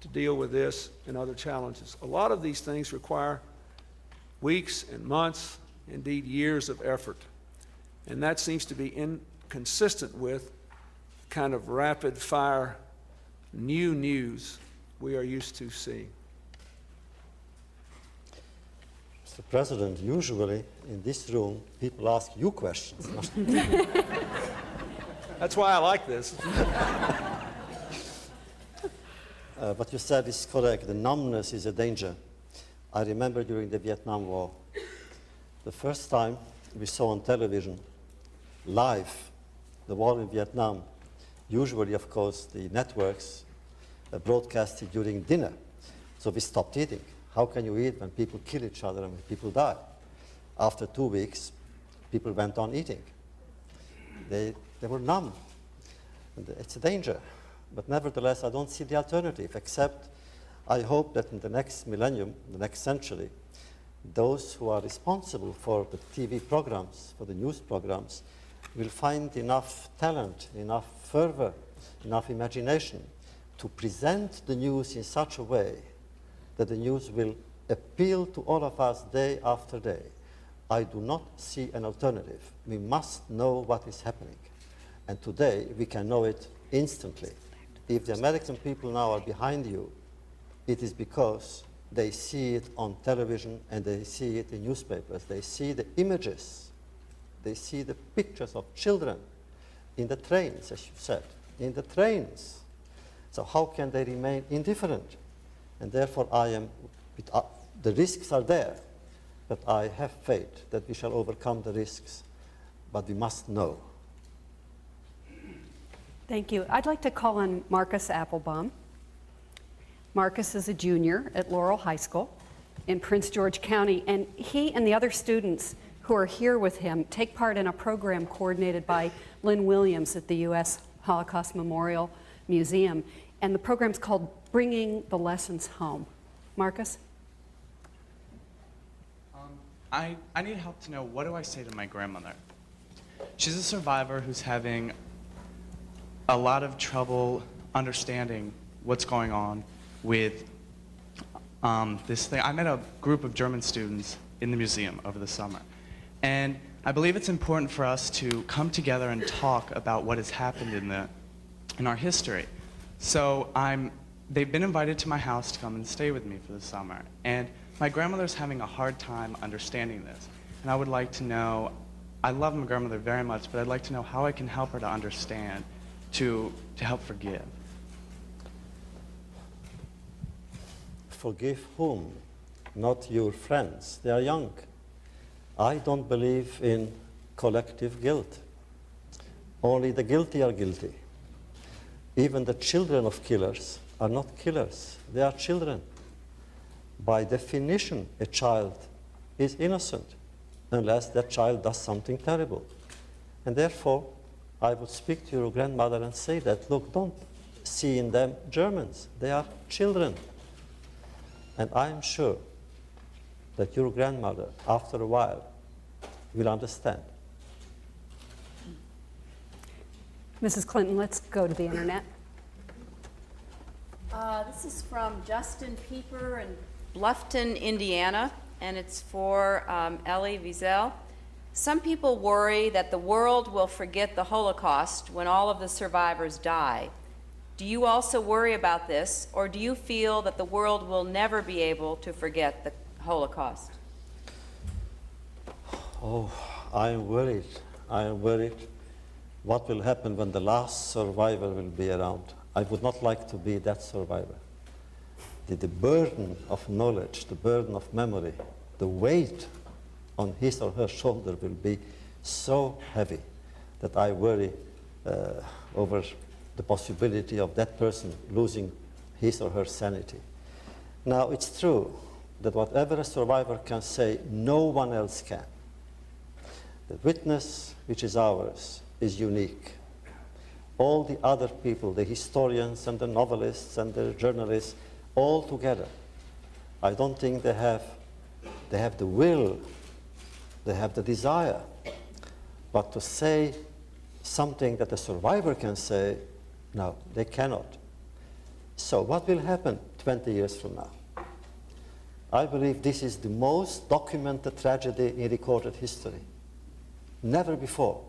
to deal with this and other challenges? A lot of these things require weeks and months, indeed years of effort. And that seems to be inconsistent with kind of rapid fire new news we are used to seeing. Mr. President, usually in this room, people ask you questions. That's why I like this. What you said is correct. The numbness is a danger. I remember during the Vietnam War, the first time we saw on television, live, the war in Vietnam. Usually, of course, the networks broadcasted during dinner. So we stopped eating. How can you eat when people kill each other and when people die? After 2 weeks, people went on eating. They were numb. And it's a danger. But nevertheless, I don't see the alternative, except I hope that in the next millennium, the next century, those who are responsible for the TV programs, for the news programs, will find enough talent, enough fervor, enough imagination to present the news in such a way that the news will appeal to all of us day after day. I do not see an alternative. We must know what is happening. And today, we can know it instantly. If the American people now are behind you, it is because they see it on television and they see it in newspapers. They see the images. They see the pictures of children in the trains, as you said, in the trains. So how can they remain indifferent? And therefore, the risks are there, but I have faith that we shall overcome the risks, but we must know. Thank you. I'd like to call on Marcus Applebaum. Marcus is a junior at Laurel High School in Prince George County, and he and the other students who are here with him take part in a program coordinated by Lynn Williams at the U.S. Holocaust Memorial Museum, and the program's called Bringing the Lessons Home. Marcus? I need help to know, what do I say to my grandmother? She's a survivor who's having a lot of trouble understanding what's going on with this thing. I met a group of German students in the museum over the summer, and I believe it's important for us to come together and talk about what has happened in our history. So I'm they've been invited to my house to come and stay with me for the summer. And my grandmother's having a hard time understanding this. And I would like to know, I love my grandmother very much, but I'd like to know how I can help her to understand, to help forgive. Forgive whom? Not your friends. They are young. I don't believe in collective guilt. Only the guilty are guilty. Even the children of killers are not killers. They are children. By definition, a child is innocent unless that child does something terrible. And therefore, I would speak to your grandmother and say that, look, don't see in them Germans. They are children. And I'm sure that your grandmother, after a while, will understand. Mrs. Clinton, let's go to the internet. This is from Justin Pieper in Bluffton, Indiana, and it's for Ellie Wiesel. Some people worry that the world will forget the Holocaust when all of the survivors die. Do you also worry about this, or do you feel that the world will never be able to forget the Holocaust? Oh, I am worried. I am worried. What will happen when the last survivor will be around? I would not like to be that survivor. The burden of knowledge, the burden of memory, the weight on his or her shoulder will be so heavy that I worry over the possibility of that person losing his or her sanity. Now, it's true that whatever a survivor can say, no one else can. The witness which is ours is unique. All the other people, the historians and the novelists and the journalists, all together, I don't think they have the will, they have the desire. But to say something that a survivor can say, no, they cannot. So what will happen 20 years from now? I believe this is the most documented tragedy in recorded history. Never before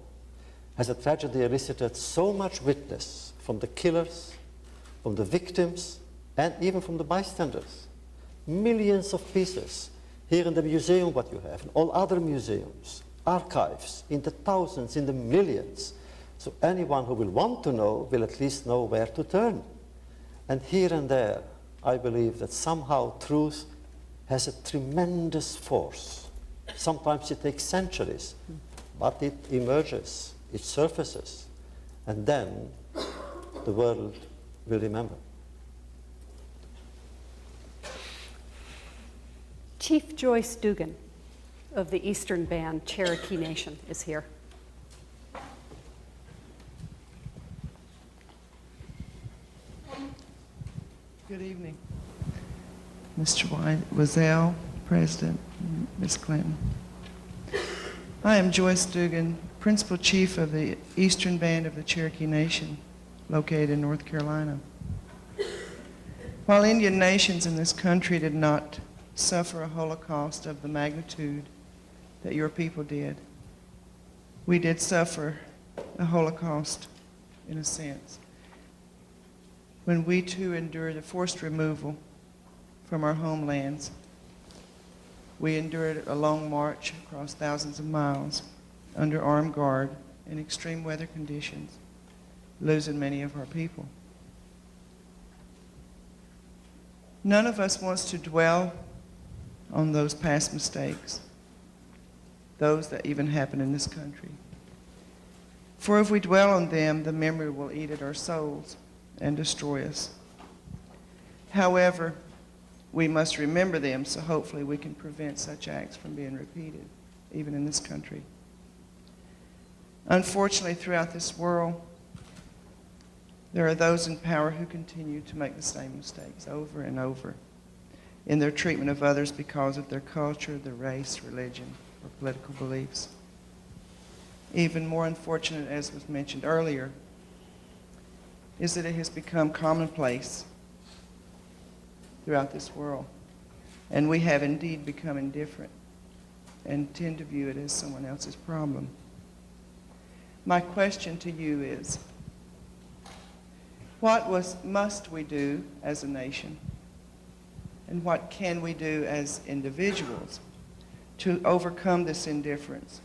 has a tragedy elicited so much witness from the killers, from the victims, and even from the bystanders. Millions of pieces here in the museum, what you have, and all other museums, archives, in the thousands, in the millions. So anyone who will want to know will at least know where to turn. And here and there, I believe that somehow truth has a tremendous force. Sometimes it takes centuries, but it emerges, it surfaces, and then the world will remember. Chief Joyce Dugan of the Eastern Band Cherokee Nation is here. Good evening, Mr. Wiesel, President, Ms. Clinton. I am Joyce Dugan, Principal Chief of the Eastern Band of the Cherokee Nation, located in North Carolina. While Indian nations in this country did not suffer a Holocaust of the magnitude that your people did, we did suffer a Holocaust in a sense, when we too endured a forced removal from our homelands. We endured a long march across thousands of miles under armed guard in extreme weather conditions, losing many of our people. None of us wants to dwell on those past mistakes, those that even happened in this country. For if we dwell on them, the memory will eat at our souls and destroy us. However, we must remember them, so hopefully we can prevent such acts from being repeated, even in this country. Unfortunately, throughout this world, there are those in power who continue to make the same mistakes over and over in their treatment of others because of their culture, their race, religion, or political beliefs. Even more unfortunate, as was mentioned earlier, is that it has become commonplace throughout this world. And we have indeed become indifferent and tend to view it as someone else's problem. My question to you is, must we do as a nation? And what can we do as individuals to overcome this indifference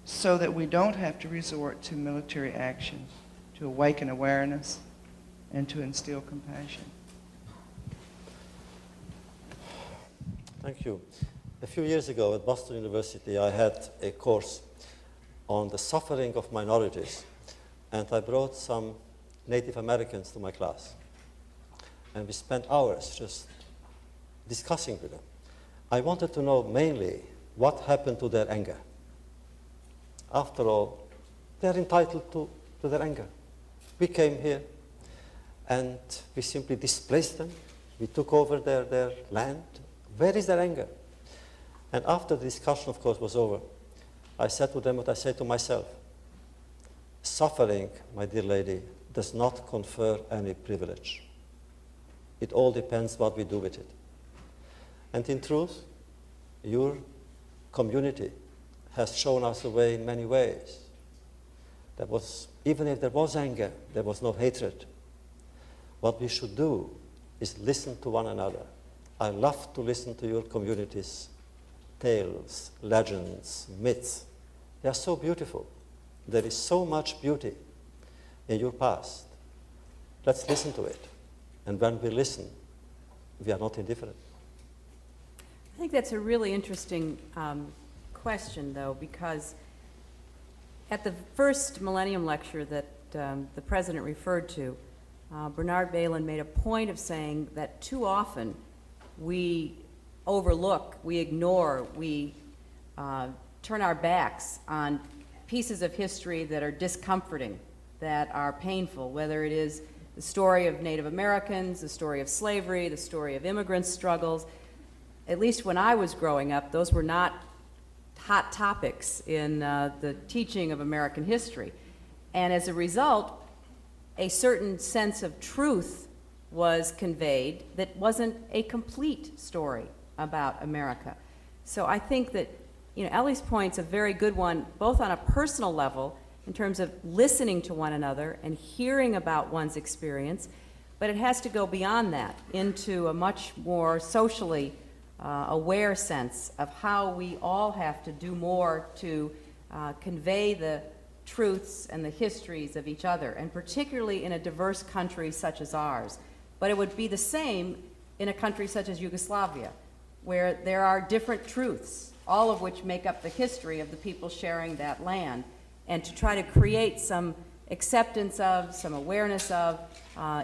so that we don't have to resort to military action to awaken awareness and to instill compassion? Thank you. A few years ago at Boston University, I had a course on the suffering of minorities, and I brought some Native Americans to my class. And we spent hours just discussing with them. I wanted to know mainly what happened to their anger. After all, they're entitled to their anger. We came here and we simply displaced them. We took over their land. Where is their anger? And after the discussion, of course, was over, I said to them what I say to myself. Suffering, my dear lady, does not confer any privilege. It all depends what we do with it. And in truth, your community has shown us the way in many ways. Even if there was anger, there was no hatred. What we should do is listen to one another. I love to listen to your community's tales, legends, myths. They are so beautiful. There is so much beauty in your past. Let's listen to it. And when we listen, we are not indifferent. I think that's a really interesting question, though, because at the first Millennium lecture that the President referred to, Bernard Bailyn made a point of saying that too often we overlook, we ignore, we turn our backs on pieces of history that are discomforting, that are painful, whether it is the story of Native Americans, the story of slavery, the story of immigrant struggles. At least when I was growing up, those were not hot topics in the teaching of American history. And as a result, a certain sense of truth was conveyed that wasn't a complete story about America. So I think that, Ellie's point's a very good one, both on a personal level, in terms of listening to one another and hearing about one's experience, but it has to go beyond that into a much more socially aware sense of how we all have to do more to convey the truths and the histories of each other, and particularly in a diverse country such as ours. But it would be the same in a country such as Yugoslavia, where there are different truths, all of which make up the history of the people sharing that land, and to try to create some acceptance of, some awareness of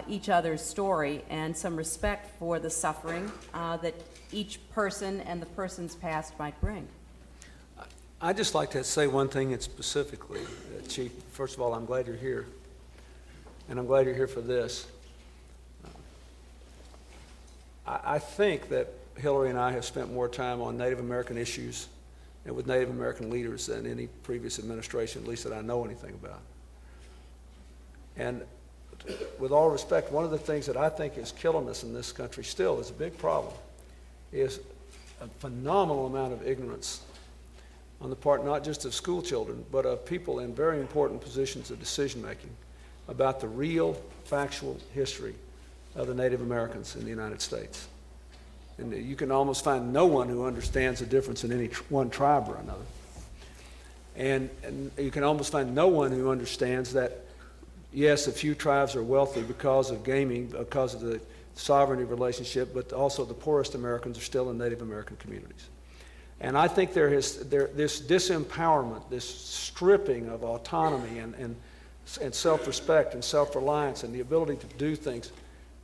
each other's story, and some respect for the suffering that each person and the person's past might bring. I'd just like to say one thing specifically, Chief. First of all, I'm glad you're here, and I'm glad you're here for this. I think that Hillary and I have spent more time on Native American issues and with Native American leaders than any previous administration, at least that I know anything about. And with all respect, one of the things that I think is killing us in this country still is a big problem, is a phenomenal amount of ignorance on the part not just of school children, but of people in very important positions of decision-making about the real, factual history of the Native Americans in the United States. And you can almost find no one who understands the difference in any one tribe or another. And you can almost find no one who understands that, yes, a few tribes are wealthy because of gaming, because of the sovereignty relationship, but also the poorest Americans are still in Native American communities. And I think this disempowerment, this stripping of autonomy and self-respect and self-reliance and the ability to do things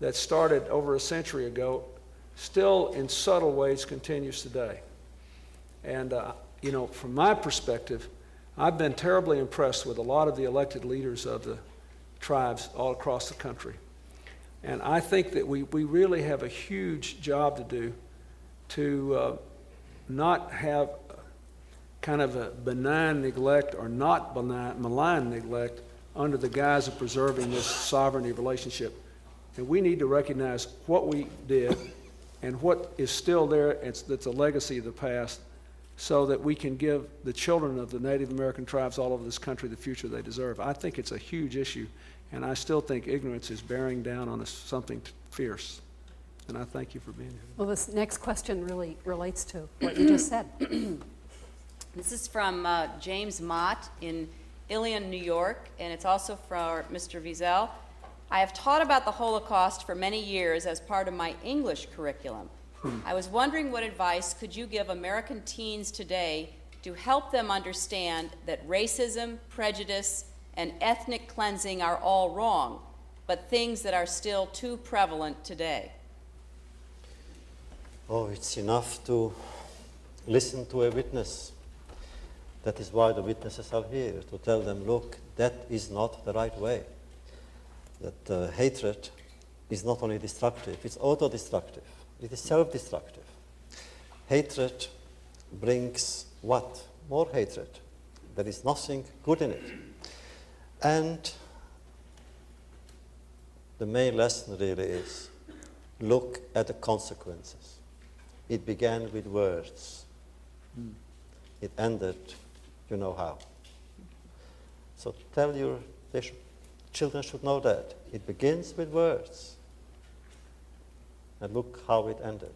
that started over a century ago still in subtle ways continues today. And, from my perspective, I've been terribly impressed with a lot of the elected leaders of the tribes all across the country. And I think that we really have a huge job to do to not have kind of a benign neglect or not benign, malign neglect under the guise of preserving this sovereignty relationship. And we need to recognize what we did and what is still there, that's a legacy of the past, so that we can give the children of the Native American tribes all over this country the future they deserve. I think it's a huge issue, And I still think ignorance is bearing down on us something fierce. And I thank you for being here. Well, this next question really relates to what you just said. This is from James Mott in Ilion, New York, and it's also for Mr. Wiesel. I have taught about the Holocaust for many years as part of my English curriculum. I was wondering what advice could you give American teens today to help them understand that racism, prejudice, and ethnic cleansing are all wrong, but things that are still too prevalent today? Oh, it's enough to listen to a witness. That is why the witnesses are here, to tell them, look, that is not the right way. That hatred is not only destructive, it's auto-destructive. It is self-destructive. Hatred brings what? More hatred. There is nothing good in it. And the main lesson really is, look at the consequences. It began with words. It ended, you know how. So tell your children should know that. It begins with words. And look how it ended.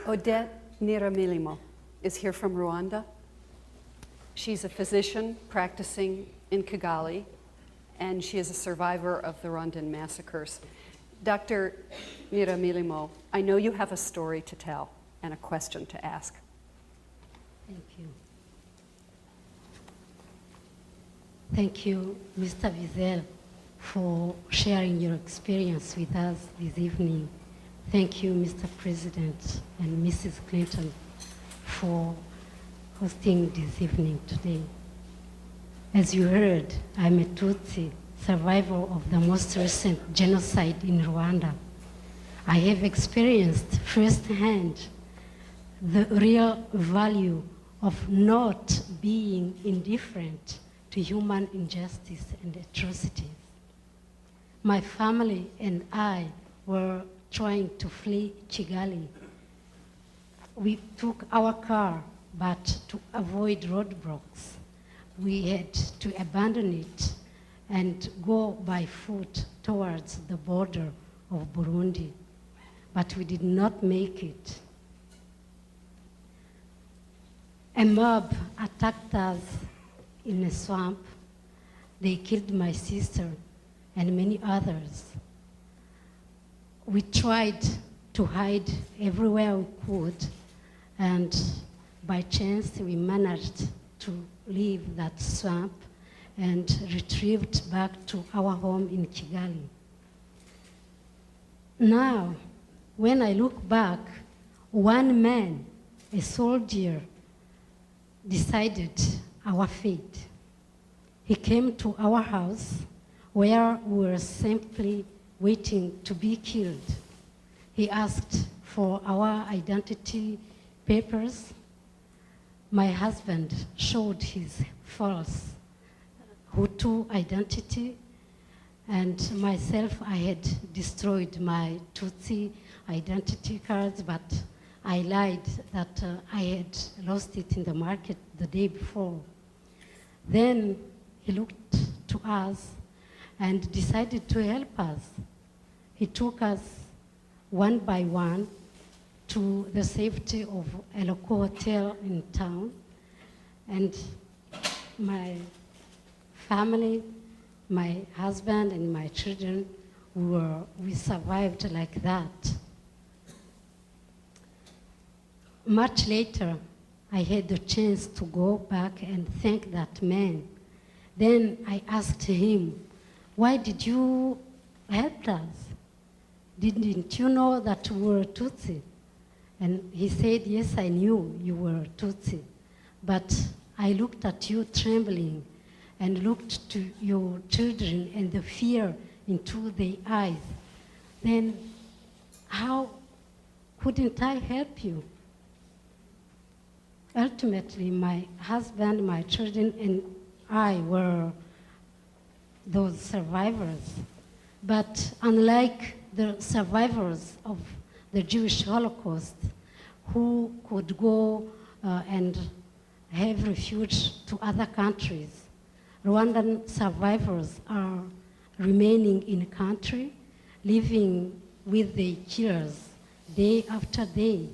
Odette Niramilimo is here from Rwanda. She's a physician practicing in Kigali, and she is a survivor of the Rwandan massacres. Dr. Niramilimo, I know you have a story to tell and a question to ask. Thank you. Thank you, Mr. Wiesel, for sharing your experience with us this evening. Thank you, Mr. President and Mrs. Clinton, for hosting this evening today. As you heard, I'm a Tutsi, survivor of the most recent genocide in Rwanda. I have experienced firsthand the real value of not being indifferent to human injustice and atrocities. My family and I were trying to flee Kigali. We took our car, but to avoid roadblocks, we had to abandon it and go by foot towards the border of Burundi. But we did not make it. A mob attacked us in a swamp. They killed my sister and many others. We tried to hide everywhere we could, and by chance we managed to leave that swamp and retrieved back to our home in Kigali. Now, when I look back, one man, a soldier, decided our fate. He came to our house where we were simply waiting to be killed. He asked for our identity papers. My husband showed his false Hutu identity, and myself, I had destroyed my Tutsi identity cards, but I lied that I had lost it in the market the day before. Then he looked to us and decided to help us. He took us one by one to the safety of a local hotel in town, and my family, my husband and my children, we survived like that. Much later, I had the chance to go back and thank that man. Then I asked him, why did you help us? Didn't you know that we were Tutsi? And he said, yes, I knew you were Tutsi, but I looked at you trembling and looked to your children and the fear into their eyes. Then how couldn't I help you? Ultimately, my husband, my children, and I were those survivors. But unlike the survivors of the Jewish Holocaust, who could go and have refuge to other countries. Rwandan survivors are remaining in the country, living with the killers day after day.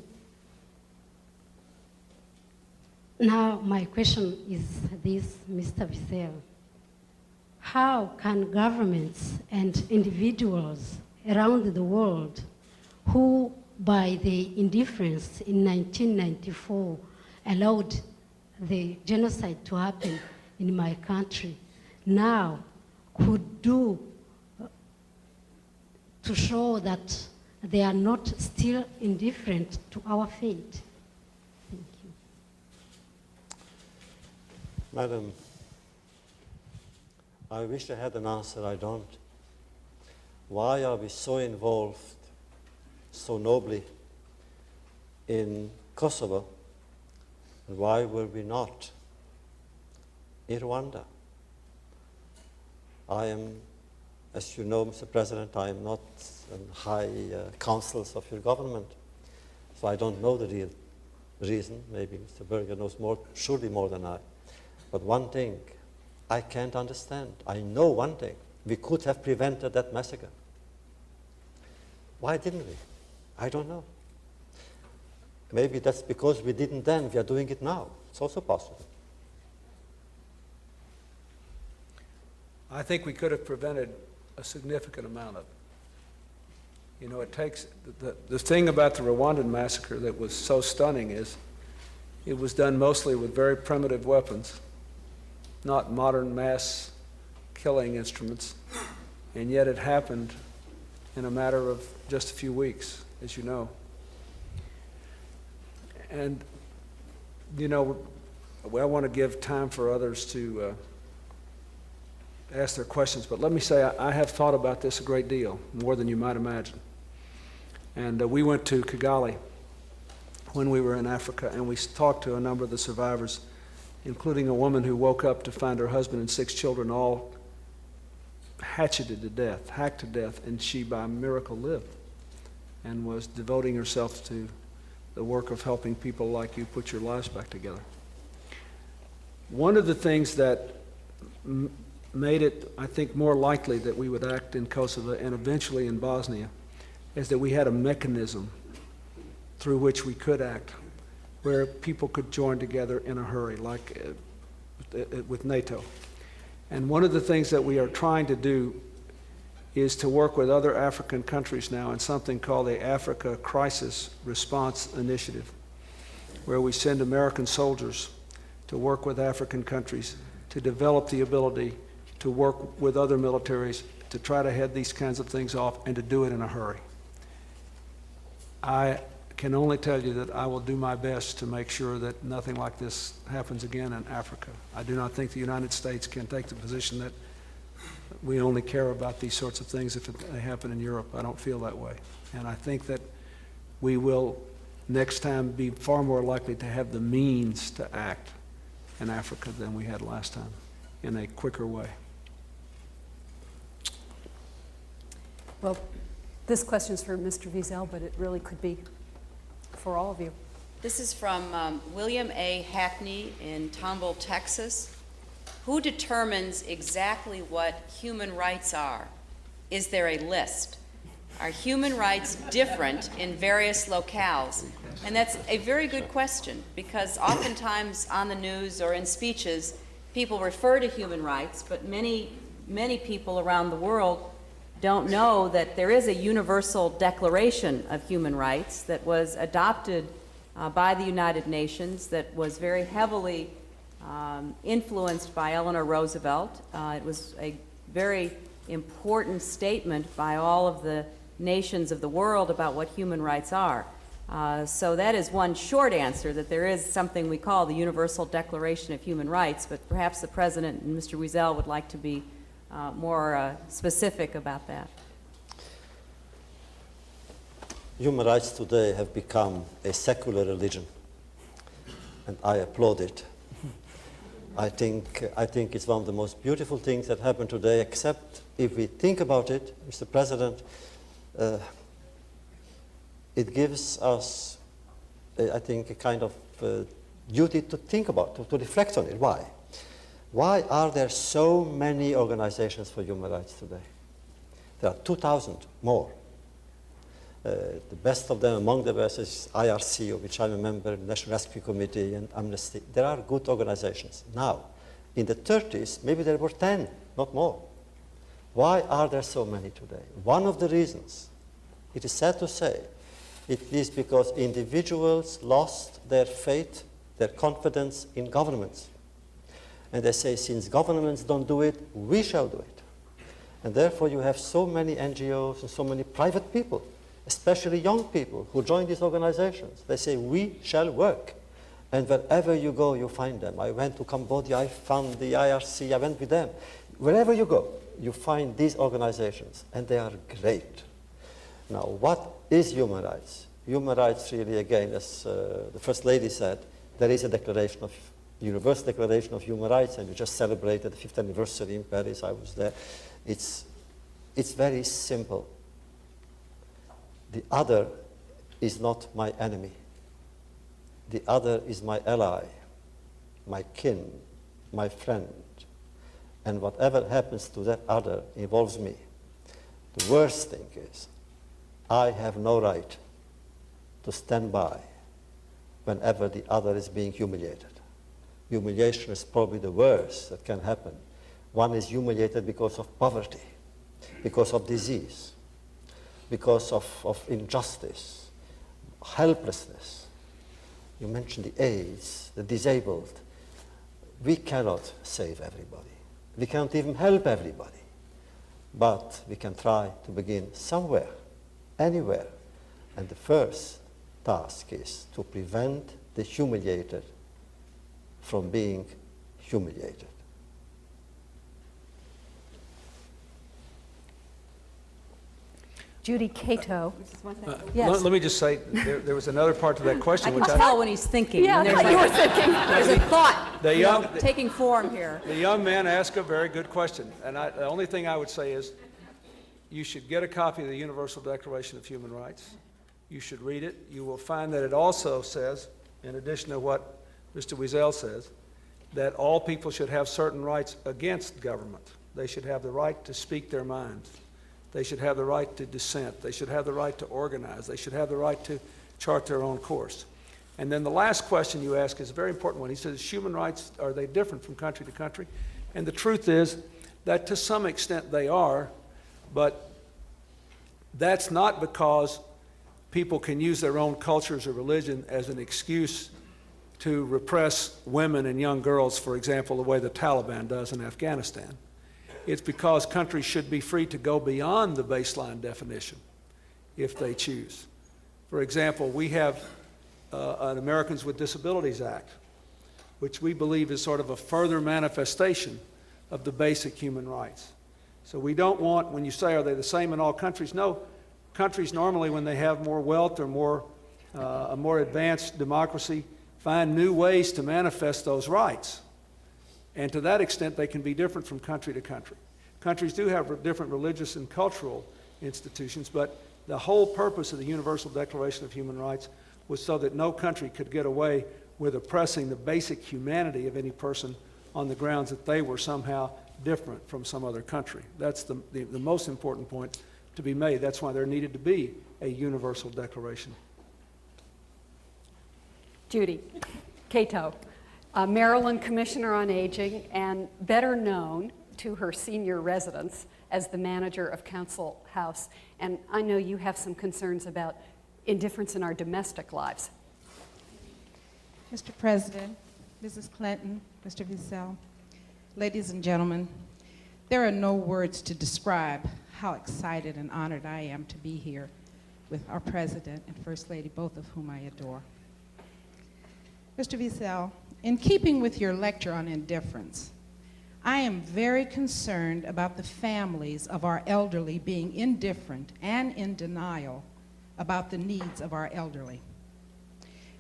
Now, my question is this, Mr. Wiesel. How can governments and individuals around the world who, by the indifference in 1994, allowed the genocide to happen in my country, now could do to show that they are not still indifferent to our fate? Thank you. Madam, I wish I had an answer, I don't. Why are we so involved, so nobly, in Kosovo, and why were we not in Rwanda? I am, as you know, Mr. President, I am not in high councils of your government, so I don't know the real reason. Maybe Mr. Berger knows more, surely more than I. But one thing I can't understand. I know one thing. We could have prevented that massacre. Why didn't we? I don't know. Maybe that's because we didn't then. We are doing it now. It's also possible. I think we could have prevented a significant amount of it. You know, it takes, the thing about the Rwandan massacre that was so stunning is it was done mostly with very primitive weapons, not modern mass killing instruments, and yet it happened in a matter of just a few weeks, as you know. And, you know, I want to give time for others to ask their questions, but let me say I have thought about this a great deal, more than you might imagine. And we went to Kigali when we were in Africa, and we talked to a number of the survivors, including a woman who woke up to find her husband and 6 children all hatcheted to death, hacked to death, and she by miracle lived and was devoting herself to the work of helping people like you put your lives back together. One of the things that made it, I think, more likely that we would act in Kosovo and eventually in Bosnia is that we had a mechanism through which we could act, where people could join together in a hurry, like with NATO. And one of the things that we are trying to do is to work with other African countries now in something called the Africa Crisis Response Initiative, where we send American soldiers to work with African countries to develop the ability to work with other militaries to try to head these kinds of things off and to do it in a hurry. I can only tell you that I will do my best to make sure that nothing like this happens again in Africa. I do not think the United States can take the position that we only care about these sorts of things if they happen in Europe. I don't feel that way. And I think that we will next time be far more likely to have the means to act in Africa than we had last time, in a quicker way. Well, this question is for Mr. Wiesel, but it really could be for all of you. This is from William A. Hackney in Tomball, Texas. Who determines exactly what human rights are? Is there a list? Are human rights different in various locales? And that's a very good question, because oftentimes on the news or in speeches, people refer to human rights, but many people around the world don't know that there is a universal declaration of human rights that was adopted by the United Nations, that was very heavily influenced by Eleanor Roosevelt. It was a very important statement by all of the nations of the world about what human rights are. So that is one short answer, that there is something we call the Universal Declaration of Human Rights, but perhaps the President and Mr. Wiesel would like to be more specific about that. Human rights today have become a secular religion, and I applaud it. I think it's one of the most beautiful things that happened today, except if we think about it, Mr. President, it gives us, I think, a kind of duty to think about, to reflect on it. Why? Why are there so many organizations for human rights today? There are 2,000 more. The best of them, among the best, is IRC, of which I'm a member, National Rescue Committee, and Amnesty. There are good organizations. Now, in the 30s, maybe there were 10, not more. Why are there so many today? One of the reasons, it is sad to say, it is because individuals lost their faith, their confidence in governments. And they say, since governments don't do it, we shall do it. And therefore you have so many NGOs and so many private people, especially young people who join these organizations. They say, we shall work. And wherever you go, you find them. I went to Cambodia, I found the IRC, I went with them. Wherever you go, you find these organizations, and they are great. Now, what is human rights? Human rights really, again, as the First Lady said, there is a declaration of Universal Declaration of Human Rights, and we just celebrated the 5th anniversary in Paris. I was there. It's very simple. The other is not my enemy. The other is my ally, my kin, my friend. And whatever happens to that other involves me. The worst thing is, I have no right to stand by whenever the other is being humiliated. Humiliation is probably the worst that can happen. One is humiliated because of poverty, because of disease, because of injustice, helplessness. You mentioned the AIDS, the disabled. We cannot save everybody. We can't even help everybody. But we can try to begin somewhere, anywhere. And the first task is to prevent the humiliated from being humiliated. Judy Cato. Yes. Let me just say, there was another part to that question, I which can tell when he's thinking. Yeah, and there's you were thinking. There's a thought The young- taking form here. the young man asked a very good question. And the only thing I would say is, you should get a copy of the Universal Declaration of Human Rights. You should read it. You will find that it also says, in addition to what Mr. Wiesel says, that all people should have certain rights against government. They should have the right to speak their minds. They should have the right to dissent. They should have the right to organize. They should have the right to chart their own course. And then the last question you ask is a very important one. He says, human rights, are they different from country to country? And the truth is that to some extent they are, but that's not because people can use their own cultures or religion as an excuse to repress women and young girls, for example, the way the Taliban does in Afghanistan. It's because countries should be free to go beyond the baseline definition if they choose. For example, we have an Americans with Disabilities Act, which we believe is sort of a further manifestation of the basic human rights. So we don't want, when you say, are they the same in all countries? No, countries normally, when they have more wealth or a more advanced democracy, find new ways to manifest those rights. And to that extent, they can be different from country to country. Countries do have different religious and cultural institutions, but the whole purpose of the Universal Declaration of Human Rights was so that no country could get away with oppressing the basic humanity of any person on the grounds that they were somehow different from some other country. That's the most important point to be made. That's why there needed to be a universal declaration. Judy Cato, Maryland Commissioner on Aging, and better known to her senior residents as the manager of Council House. And I know you have some concerns about indifference in our domestic lives. Mr. President, Mrs. Clinton, Mr. Wiesel, ladies and gentlemen, there are no words to describe how excited and honored I am to be here with our President and First Lady, both of whom I adore. Mr. Wiesel, in keeping with your lecture on indifference, I am very concerned about the families of our elderly being indifferent and in denial about the needs of our elderly.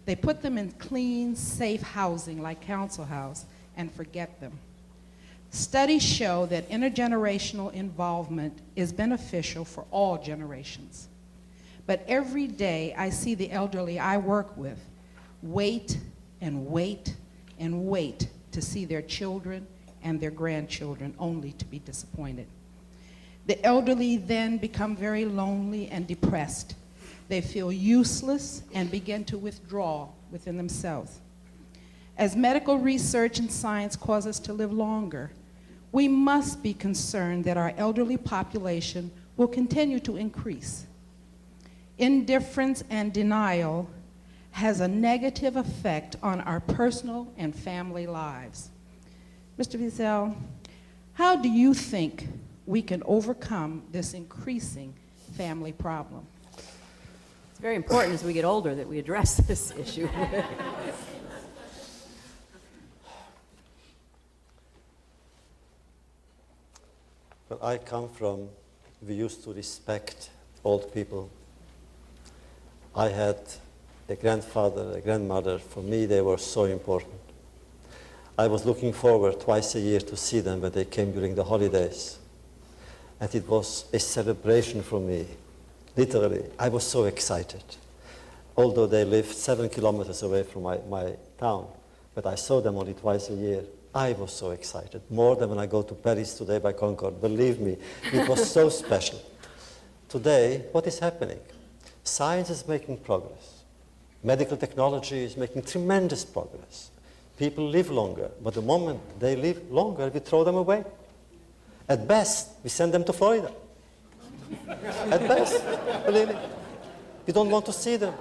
They put them in clean, safe housing like Council House and forget them. Studies show that intergenerational involvement is beneficial for all generations. But every day I see the elderly I work with wait and wait to see their children and their grandchildren, only to be disappointed. The elderly then become very lonely and depressed. They feel useless and begin to withdraw within themselves. As medical research and science cause us to live longer, we must be concerned that our elderly population will continue to increase. Indifference and denial has a negative effect on our personal and family lives. Mr. Wiesel, how do you think we can overcome this increasing family problem? It's very important as we get older that we address this issue. Well, I come from, we used to respect old people. I had a grandfather, a grandmother. For me, they were so important. I was looking forward twice a year to see them when they came during the holidays. And it was a celebration for me. Literally, I was so excited. Although they lived 7 kilometers away from my town, but I saw them only twice a year. I was so excited, more than when I go to Paris today by Concorde. Believe me, it was so special. Today, what is happening? Science is making progress. Medical technology is making tremendous progress. People live longer, but the moment they live longer, we throw them away. At best, we send them to Florida. At best, believe me. We don't want to see them.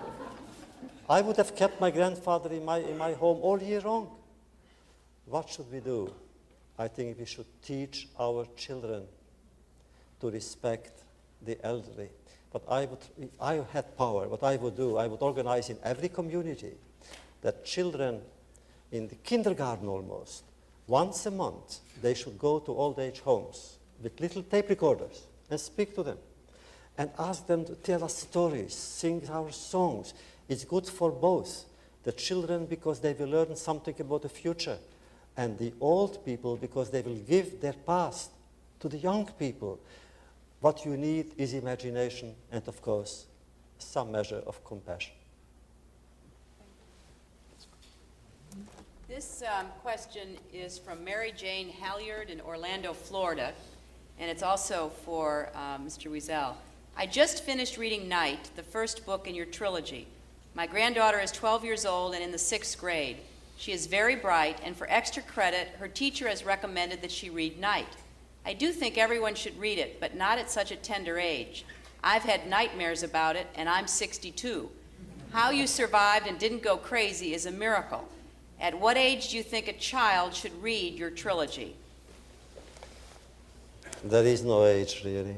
I would have kept my grandfather in my home all year long. What should we do? I think we should teach our children to respect the elderly. But if I had power, what I would do, I would organize in every community that children in the kindergarten almost, once a month, they should go to old age homes with little tape recorders and speak to them and ask them to tell us stories, sing our songs. It's good for both the children because they will learn something about the future, and the old people because they will give their past to the young people. What you need is imagination and, of course, some measure of compassion. This question is from Mary Jane Halyard in Orlando, Florida, and it's also for Mr. Wiesel. I just finished reading Night, the first book in your trilogy. My granddaughter is 12 years old and in the 6th grade. She is very bright, and for extra credit, her teacher has recommended that she read Night. I do think everyone should read it, but not at such a tender age. I've had nightmares about it, and I'm 62. How you survived and didn't go crazy is a miracle. At what age do you think a child should read your trilogy? There is no age, really.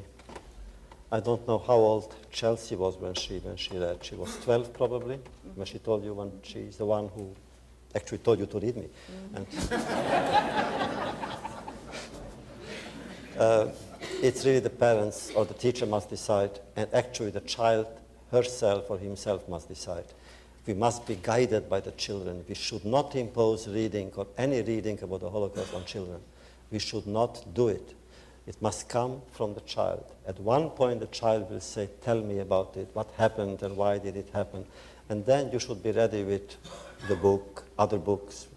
I don't know how old Chelsea was when she read. She was 12 probably, when she told you, when she's the one who actually told you to read me. And it's really the parents or the teacher must decide, and actually the child herself or himself must decide. We must be guided by the children. We should not impose reading or any reading about the Holocaust on children. We should not do it. It must come from the child. At one point, the child will say, tell me about it, what happened and why did it happen? And then you should be ready with the book, other books,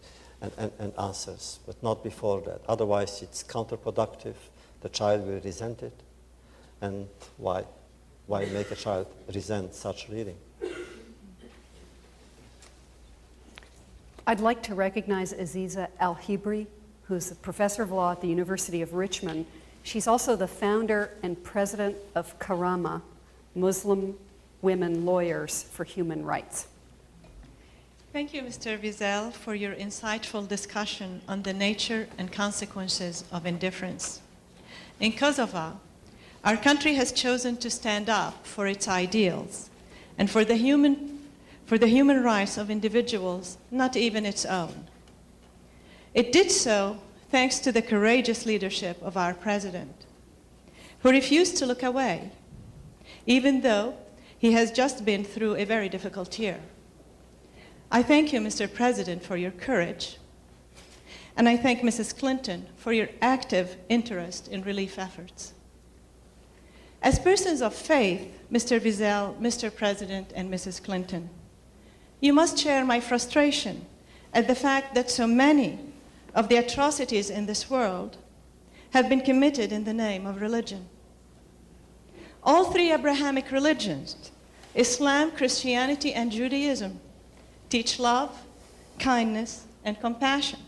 and answers, but not before that. Otherwise, it's counterproductive. The child will resent it. And why? Why make a child resent such reading? I'd like to recognize Aziza Al-Hibri, who's a professor of law at the University of Richmond. She's also the founder and president of Karama, Muslim Women Lawyers for Human Rights. Thank you, Mr. Wiesel, for your insightful discussion on the nature and consequences of indifference. In Kosovo, our country has chosen to stand up for its ideals and for the human rights of individuals, not even its own. It did so thanks to the courageous leadership of our president, who refused to look away, even though he has just been through a very difficult year. I thank you, Mr. President, for your courage, and I thank Mrs. Clinton for your active interest in relief efforts. As persons of faith, Mr. Wiesel, Mr. President, and Mrs. Clinton, you must share my frustration at the fact that so many of the atrocities in this world have been committed in the name of religion. All three Abrahamic religions, Islam, Christianity, and Judaism, teach love, kindness, and compassion.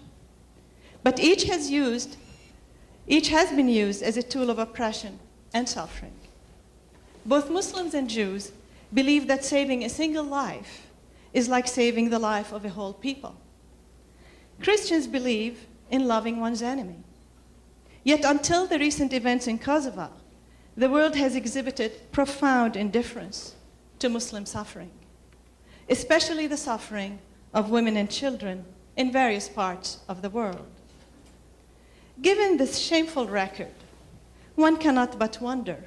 But each has been used as a tool of oppression and suffering. Both Muslims and Jews believe that saving a single life is like saving the life of a whole people. Christians believe in loving one's enemy. Yet until the recent events in Kosovo, the world has exhibited profound indifference to Muslim suffering, especially the suffering of women and children in various parts of the world. Given this shameful record, one cannot but wonder,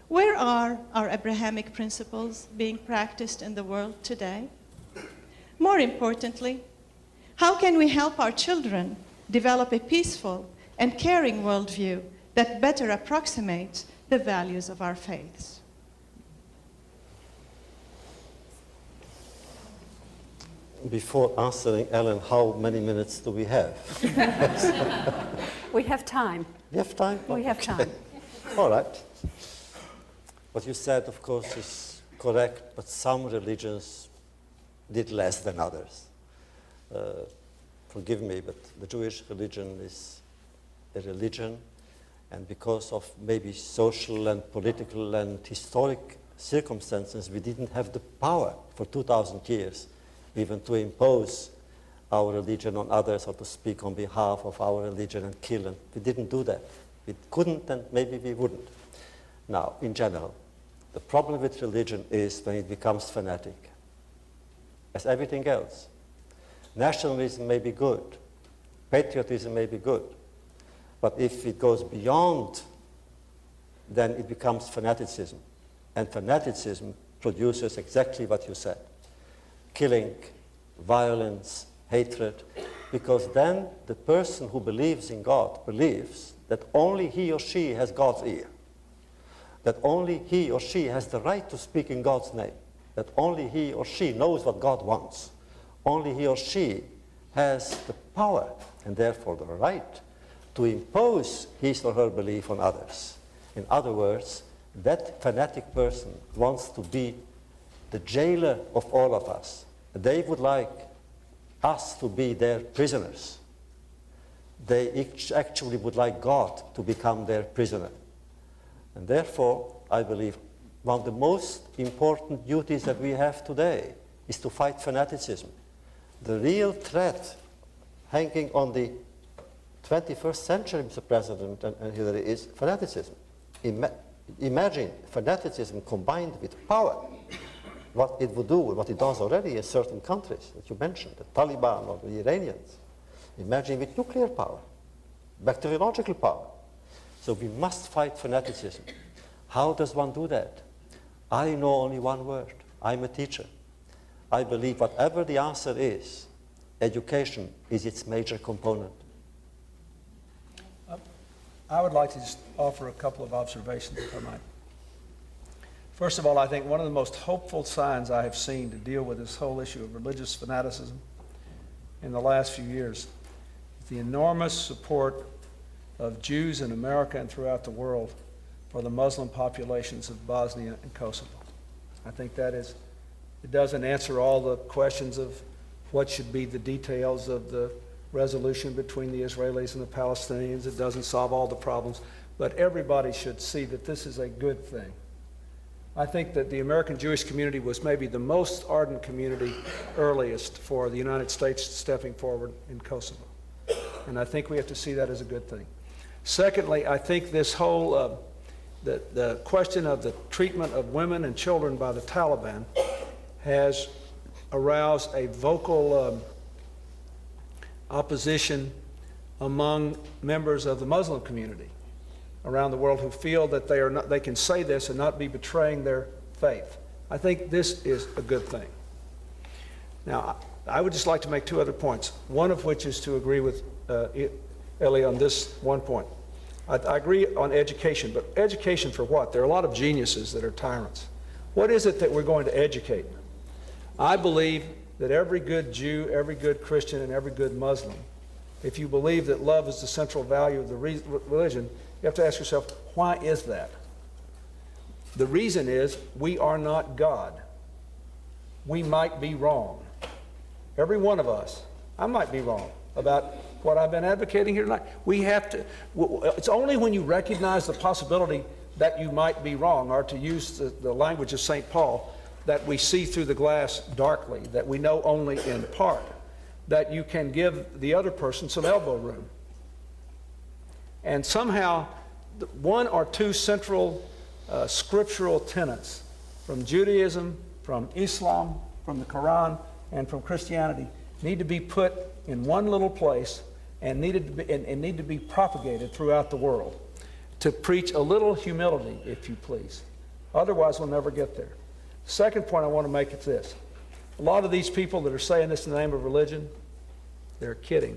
where are our Abrahamic principles being practiced in the world today? More importantly, how can we help our children develop a peaceful and caring worldview that better approximates the values of our faiths? Before answering, Ellen, how many minutes do we have? We have time. We have time? We have time. All right. What you said, of course, is correct, but some religions did less than others. Forgive me, but the Jewish religion is a religion, and because of maybe social and political and historic circumstances, we didn't have the power for 2,000 years even to impose our religion on others or to speak on behalf of our religion and kill them. We didn't do that. We couldn't, and maybe we wouldn't. Now, in general, the problem with religion is when it becomes fanatic, as everything else. Nationalism may be good, patriotism may be good, but if it goes beyond, then it becomes fanaticism. And fanaticism produces exactly what you said: killing, violence, hatred, because then the person who believes in God believes that only he or she has God's ear, that only he or she has the right to speak in God's name, that only he or she knows what God wants, only he or she has the power and therefore the right to impose his or her belief on others. In other words, that fanatic person wants to be the jailer of all of us. They would like us to be their prisoners. They actually would like God to become their prisoner. And therefore, I believe one of the most important duties that we have today is to fight fanaticism. The real threat hanging on the 21st century, Mr. President and Hillary, is fanaticism. Imagine fanaticism combined with power, what it would do, what it does already in certain countries that you mentioned, the Taliban or the Iranians. Imagine with nuclear power, bacteriological power. So we must fight fanaticism. How does one do that? I know only one word. I'm a teacher. I believe whatever the answer is, education is its major component. I would like to just offer a couple of observations, if I might. First of all, I think one of the most hopeful signs I have seen to deal with this whole issue of religious fanaticism in the last few years is the enormous support of Jews in America and throughout the world for the Muslim populations of Bosnia and Kosovo. I think that is, it doesn't answer all the questions of what should be the details of the resolution between the Israelis and the Palestinians. It doesn't solve all the problems, but everybody should see that this is a good thing. I think that the American Jewish community was maybe the most ardent community earliest for the United States stepping forward in Kosovo. And I think we have to see that as a good thing. Secondly, I think this whole, the question of the treatment of women and children by the Taliban has aroused a vocal opposition among members of the Muslim community around the world who feel that they can say this and not be betraying their faith. I think this is a good thing. Now, I would just like to make two other points, one of which is to agree with Ellie on this one point. I agree on education, but education for what? There are a lot of geniuses that are tyrants. What is it that we're going to educate? I believe that every good Jew, every good Christian, and every good Muslim, if you believe that love is the central value of the religion, you have to ask yourself, why is that? The reason is we are not God. We might be wrong. Every one of us. I might be wrong about what I've been advocating here tonight. We have to, it's only when you recognize the possibility that you might be wrong, or to use the language of St. Paul, that we see through the glass darkly, that we know only in part, that you can give the other person some elbow room. And somehow, one or two central scriptural tenets from Judaism, from Islam, from the Quran, and from Christianity need to be put in one little place and need to be propagated throughout the world to preach a little humility, if you please. Otherwise, we'll never get there. The second point I want to make is this. A lot of these people that are saying this in the name of religion, they're kidding.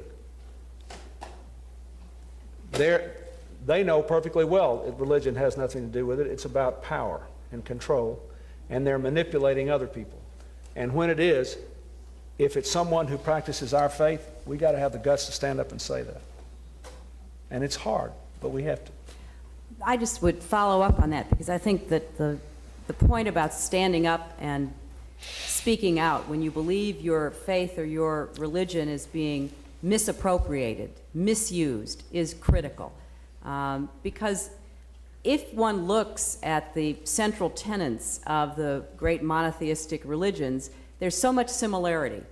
They know perfectly well that religion has nothing to do with it. It's about power and control, and they're manipulating other people. And when it is, if it's someone who practices our faith, we got to have the guts to stand up and say that. And it's hard, but we have to. I just would follow up on that, because I think that the point about standing up and speaking out when you believe your faith or your religion is being misappropriated, misused, is critical. Because if one looks at the central tenets of the great monotheistic religions, there's so much similarity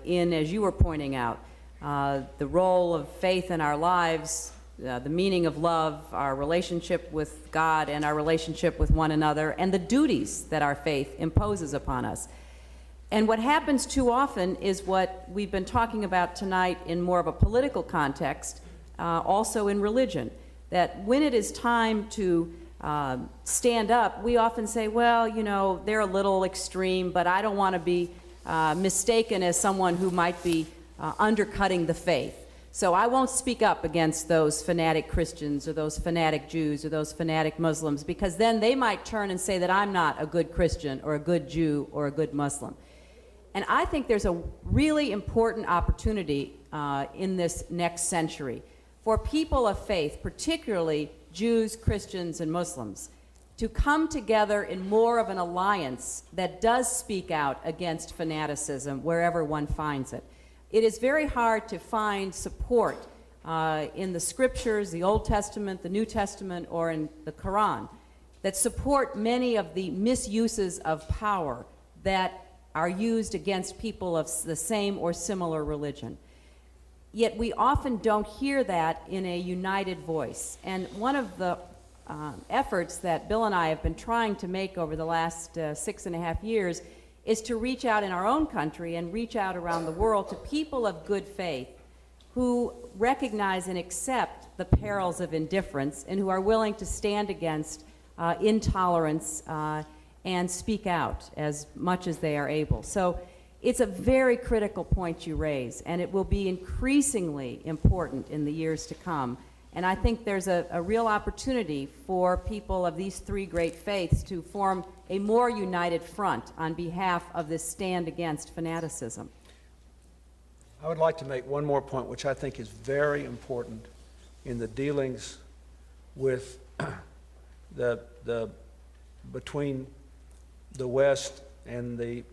in, as you were pointing out, the role of faith in our lives, the meaning of love, our relationship with God and our relationship with one another, and the duties that our faith imposes upon us. And what happens too often is what we've been talking about tonight in more of a political context, also in religion, that when it is time to stand up, we often say, well, you know, they're a little extreme, but I don't want to be mistaken as someone who might be undercutting the faith. So I won't speak up against those fanatic Christians or those fanatic Jews or those fanatic Muslims, because then they might turn and say that I'm not a good Christian or a good Jew or a good Muslim. And I think there's a really important opportunity in this next century for people of faith, particularly Jews, Christians, and Muslims, to come together in more of an alliance that does speak out against fanaticism wherever one finds it. It is very hard to find support in the scriptures, the Old Testament, the New Testament, or in the Quran, that support many of the misuses of power that are used against people of the same or similar religion. Yet we often don't hear that in a united voice. And one of the efforts that Bill and I have been trying to make over the last 6.5 years is to reach out in our own country and reach out around the world to people of good faith who recognize and accept the perils of indifference and who are willing to stand against intolerance and speak out as much as they are able. So it's a very critical point you raise, and it will be increasingly important in the years to come. And I think there's a real opportunity for people of these three great faiths to form a more united front on behalf of this stand against fanaticism. I would like to make one more point, which I think is very important in the dealings with between the West and the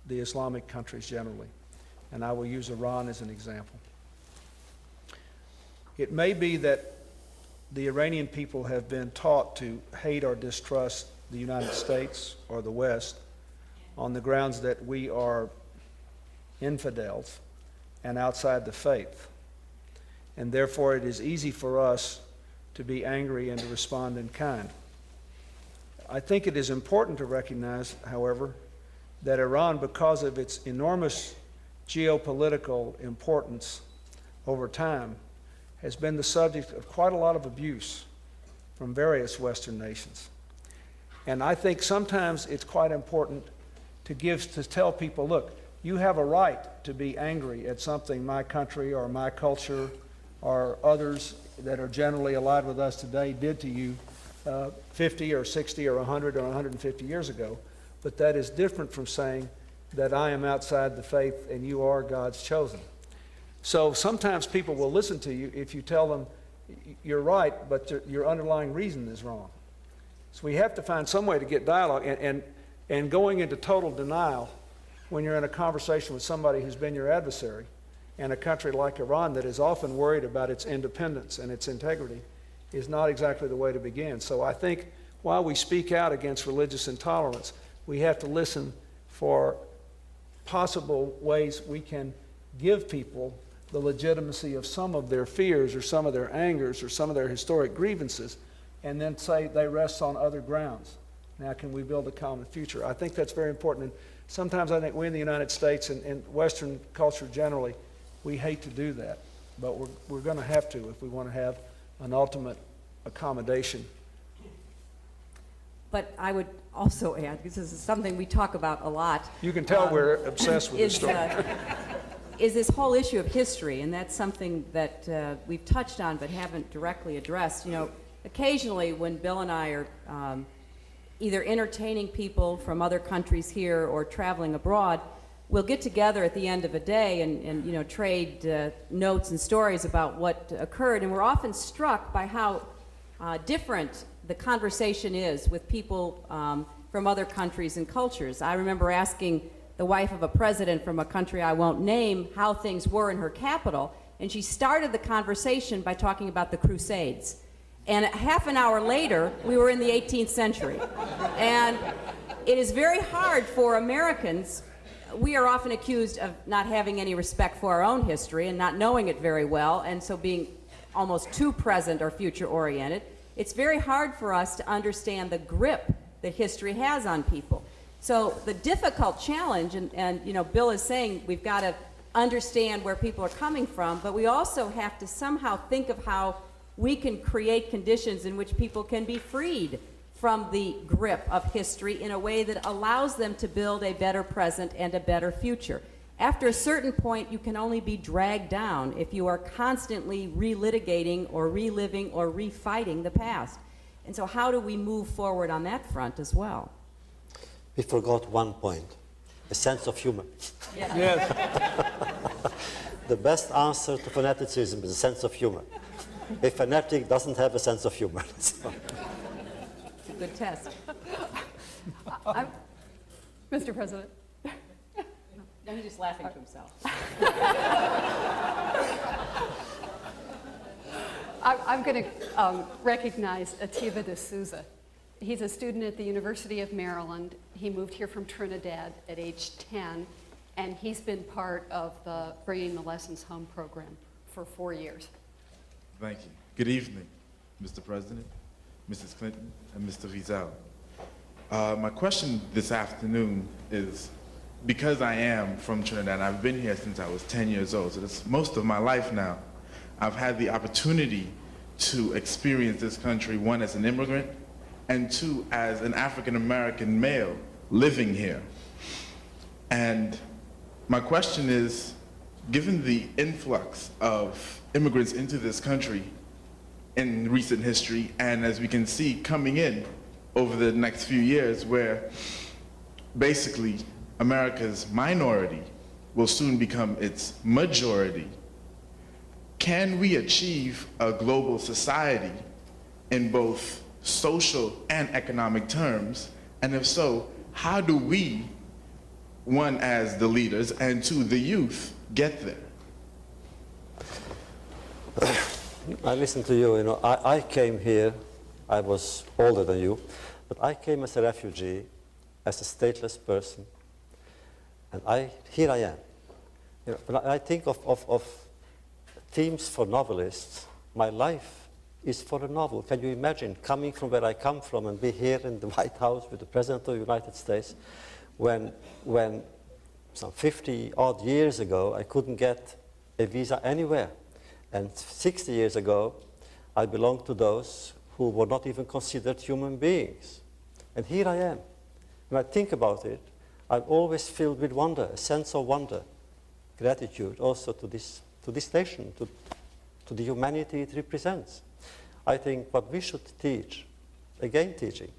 Islamic countries generally. And I will use Iran as an example. It may be that the Iranian people have been taught to hate or distrust the United States or the West on the grounds that we are infidels and outside the faith. And therefore it is easy for us to be angry and to respond in kind. I think it is important to recognize, however, that Iran, because of its enormous geopolitical importance over time, has been the subject of quite a lot of abuse from various Western nations. And I think sometimes it's quite important to tell people, look, you have a right to be angry at something my country or my culture or others that are generally allied with us today did to you 50 or 60 or 100 or 150 years ago. But that is different from saying that I am outside the faith and you are God's chosen. So sometimes people will listen to you if you tell them you're right, but your underlying reason is wrong. So we have to find some way to get dialogue, and going into total denial when you're in a conversation with somebody who's been your adversary in a country like Iran that is often worried about its independence and its integrity is not exactly the way to begin. So I think while we speak out against religious intolerance, we have to listen for possible ways we can give people the legitimacy of some of their fears or some of their angers or some of their historic grievances, and then say they rest on other grounds. Now, can we build a common future? I think that's very important. And sometimes I think we in the United States and Western culture generally, we hate to do that. But we're going to have to if we want to have an ultimate accommodation. But I would also add, because this is something we talk about a lot. You can tell we're obsessed with this story. Is this whole issue of history, and that's something that we've touched on but haven't directly addressed. You know, occasionally when Bill and I are either entertaining people from other countries here or traveling abroad, we'll get together at the end of a day and you know, trade notes and stories about what occurred, and we're often struck by how different the conversation is with people from other countries and cultures. I remember asking the wife of a president from a country I won't name how things were in her capital, and she started the conversation by talking about the Crusades. And half an hour later, we were in the 18th century. And it is very hard for Americans. We are often accused of not having any respect for our own history and not knowing it very well, and so being almost too present or future-oriented. It's very hard for us to understand the grip that history has on people. So the difficult challenge, and you know, Bill is saying we've got to understand where people are coming from, but we also have to somehow think of how we can create conditions in which people can be freed from the grip of history in a way that allows them to build a better present and a better future. After a certain point, you can only be dragged down if you are constantly relitigating or reliving or refighting the past. And so how do we move forward on that front as well? We forgot one point, a sense of humor. Yeah. Yes. The best answer to fanaticism is a sense of humor. A fanatic doesn't have a sense of humor. So. It's a good test. Mr. President. No, he's just laughing to himself. I'm going to recognize Atiba de Souza. He's a student at the University of Maryland. He moved here from Trinidad at age 10, and he's been part of the Bringing the Lessons Home program for 4 years. Thank you. Good evening, Mr. President, Mrs. Clinton, and Mr. Wiesel. My question this afternoon is, because I am from Trinidad, I've been here since I was 10 years old, so that's most of my life now. I've had the opportunity to experience this country, one, as an immigrant, and two, as an African-American male living here. And my question is, given the influx of immigrants into this country in recent history, and as we can see coming in over the next few years, where basically America's minority will soon become its majority, can we achieve a global society in both social and economic terms? And if so, how do we, one, as the leaders, and two, the youth, get there? I listened to you, I came here, I was older than you, but I came as a refugee, as a stateless person, and here I am. When I think of themes for novelists, my life is for a novel. Can you imagine coming from where I come from and be here in the White House with the President of the United States when some 50 odd years ago I couldn't get a visa anywhere. And 60 years ago, I belonged to those who were not even considered human beings. And here I am. When I think about it, I'm always filled with wonder, a sense of wonder, gratitude also to this nation, to the humanity it represents. I think what we should teach, again teaching,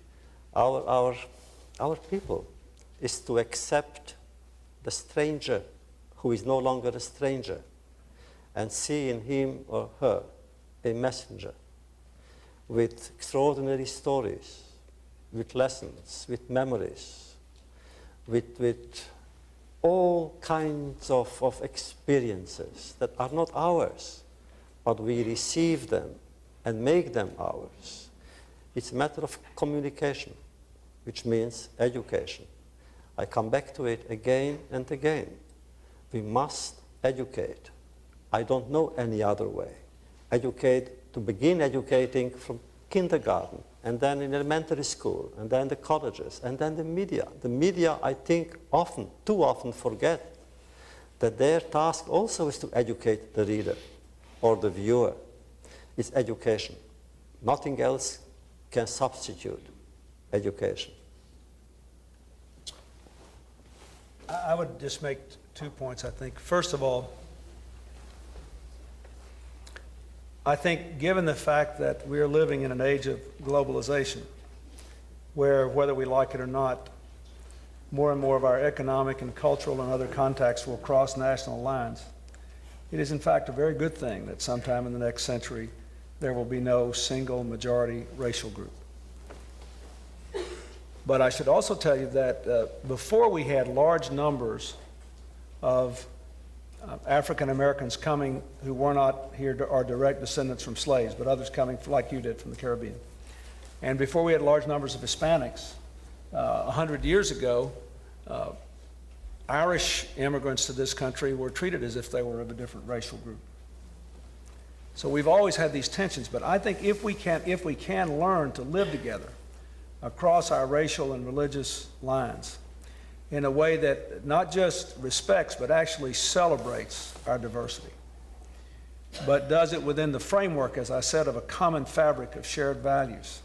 our people, is to accept the stranger who is no longer a stranger, and see in him or her a messenger with extraordinary stories, with lessons, with memories, with all kinds of experiences that are not ours, but we receive them and make them ours. It's a matter of communication, which means education. I come back to it again and again. We must educate. I don't know any other way. Educate, to begin educating from kindergarten, and then in elementary school, and then the colleges, and then the media. The media, I think, too often forget that their task also is to educate the reader or the viewer. It's education. Nothing else can substitute education. I would just make 2 points, I think. First of all, I think given the fact that we are living in an age of globalization, where whether we like it or not, more and more of our economic and cultural and other contacts will cross national lines, it is in fact a very good thing that sometime in the next century there will be no single majority racial group. But I should also tell you that before we had large numbers of African Americans coming who were not here are direct descendants from slaves, but others coming like you did from the Caribbean. And before we had large numbers of Hispanics, 100 years ago, Irish immigrants to this country were treated as if they were of a different racial group. So we've always had these tensions, but I think if we can learn to live together across our racial and religious lines in a way that not just respects but actually celebrates our diversity, but does it within the framework, as I said, of a common fabric of shared values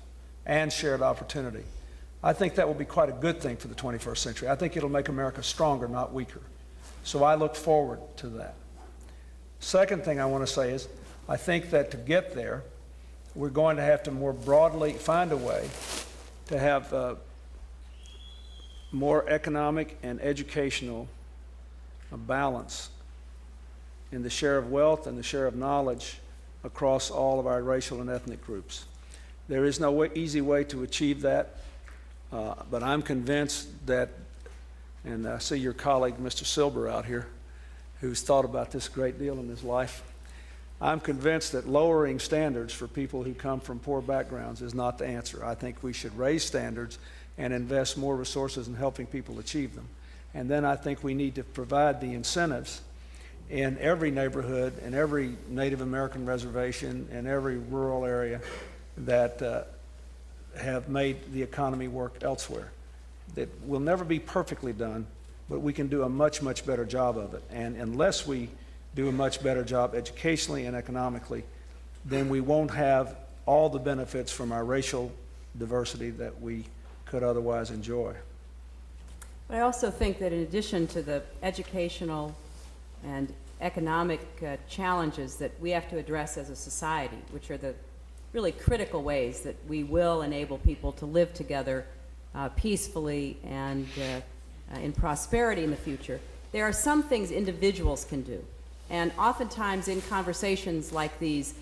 and shared opportunity, I think that will be quite a good thing for the 21st century. I think it'll make America stronger, not weaker. So I look forward to that. Second thing I want to say is, I think that to get there, we're going to have to more broadly find a way to have more economic and educational balance in the share of wealth and the share of knowledge across all of our racial and ethnic groups. There is no easy way to achieve that, but I'm convinced that, and I see your colleague, Mr. Silber, out here, who's thought about this a great deal in his life. I'm convinced that lowering standards for people who come from poor backgrounds is not the answer. I think we should raise standards and invest more resources in helping people achieve them. And then I think we need to provide the incentives in every neighborhood, in every Native American reservation, in every rural area that have made the economy work elsewhere. That will never be perfectly done, but we can do a much, much better job of it. And unless we do a much better job educationally and economically, then we won't have all the benefits from our racial diversity that we could otherwise enjoy. But I also think that in addition to the educational and economic challenges that we have to address as a society, which are the really critical ways that we will enable people to live together peacefully and in prosperity in the future, there are some things individuals can do. And oftentimes in conversations like these,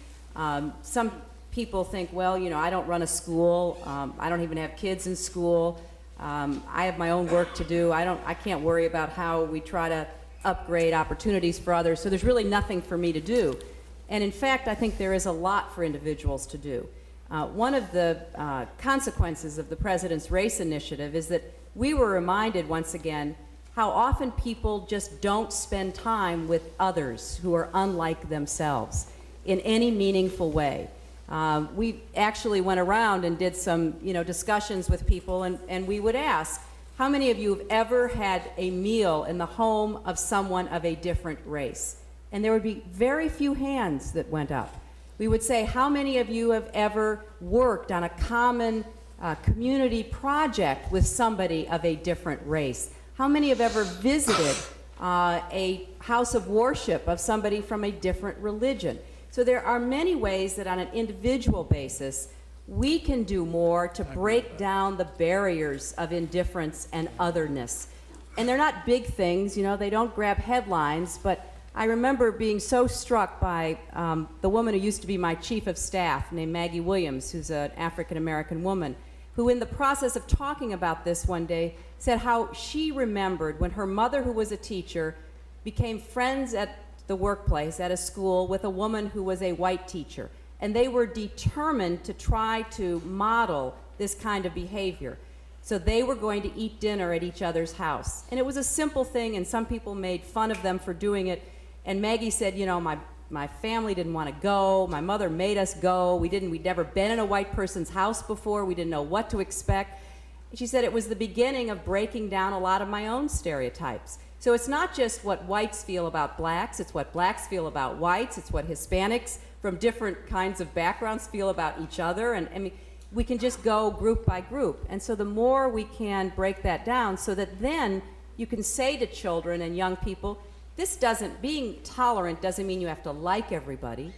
some people think, well, you know, I don't run a school, I don't even have kids in school, I have my own work to do, I can't worry about how we try to upgrade opportunities for others, so there's really nothing for me to do. And in fact, I think there is a lot for individuals to do. One of the consequences of the President's Race Initiative is that we were reminded once again how often people just don't spend time with others who are unlike themselves in any meaningful way. We actually went around and did some discussions with people, and we would ask, how many of you have ever had a meal in the home of someone of a different race? And there would be very few hands that went up. We would say, how many of you have ever worked on a common community project with somebody of a different race? How many have ever visited a house of worship of somebody from a different religion? So there are many ways that on an individual basis, we can do more to break down the barriers of indifference and otherness. And they're not big things, you know, they don't grab headlines, but I remember being so struck by the woman who used to be my chief of staff, named Maggie Williams, who's an African-American woman, who in the process of talking about this one day said how she remembered when her mother, who was a teacher, became friends at the workplace, at a school, with a woman who was a white teacher. And they were determined to try to model this kind of behavior. So they were going to eat dinner at each other's house. And it was a simple thing, and some people made fun of them for doing it. And Maggie said, you know, my family didn't want to go. My mother made us go. We'd never been in a white person's house before. We didn't know what to expect. And she said it was the beginning of breaking down a lot of my own stereotypes. So it's not just what whites feel about blacks, it's what blacks feel about whites, it's what Hispanics from different kinds of backgrounds feel about each other. And I mean, we can just go group by group. And so the more we can break that down so that then you can say to children and young people, being tolerant doesn't mean you have to like everybody.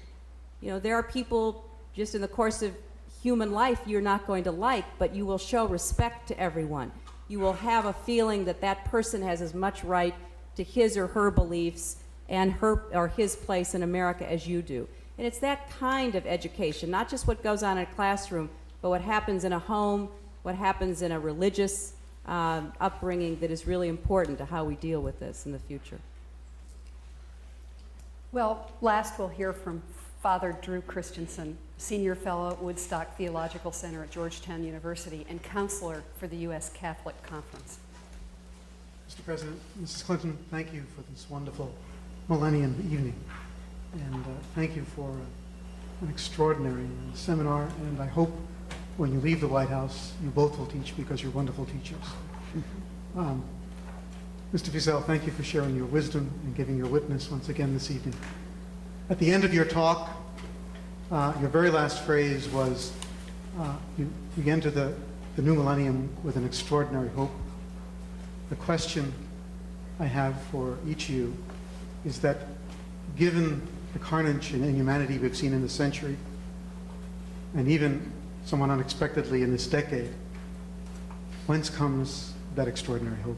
You know, there are people just in the course of human life you're not going to like, but you will show respect to everyone. You will have a feeling that that person has as much right to his or her beliefs and her or his place in America as you do. And it's that kind of education, not just what goes on in a classroom, but what happens in a home, what happens in a religious upbringing that is really important to how we deal with this in the future. Well, last we'll hear from Father Drew Christensen, Senior Fellow at Woodstock Theological Center at Georgetown University and Counselor for the U.S. Catholic Conference. Mr. President, Mrs. Clinton, thank you for this wonderful Millennium evening. And thank you for an extraordinary seminar. And I hope when you leave the White House, you both will teach because you're wonderful teachers. Mr. Wiesel, thank you for sharing your wisdom and giving your witness once again this evening. At the end of your talk, your very last phrase was, you enter the new millennium with an extraordinary hope. The question I have for each of you is that given the carnage and inhumanity we've seen in this century, and even somewhat unexpectedly in this decade, whence comes that extraordinary hope?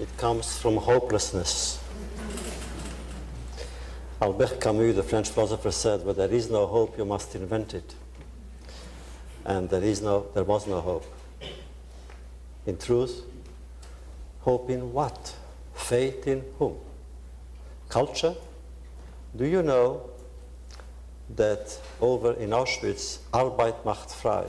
It comes from hopelessness. Albert Camus, the French philosopher, said, where there is no hope, you must invent it. And there was no hope. In truth, hope in what? Faith in whom? Culture? Do you know that over in Auschwitz, Arbeit macht frei,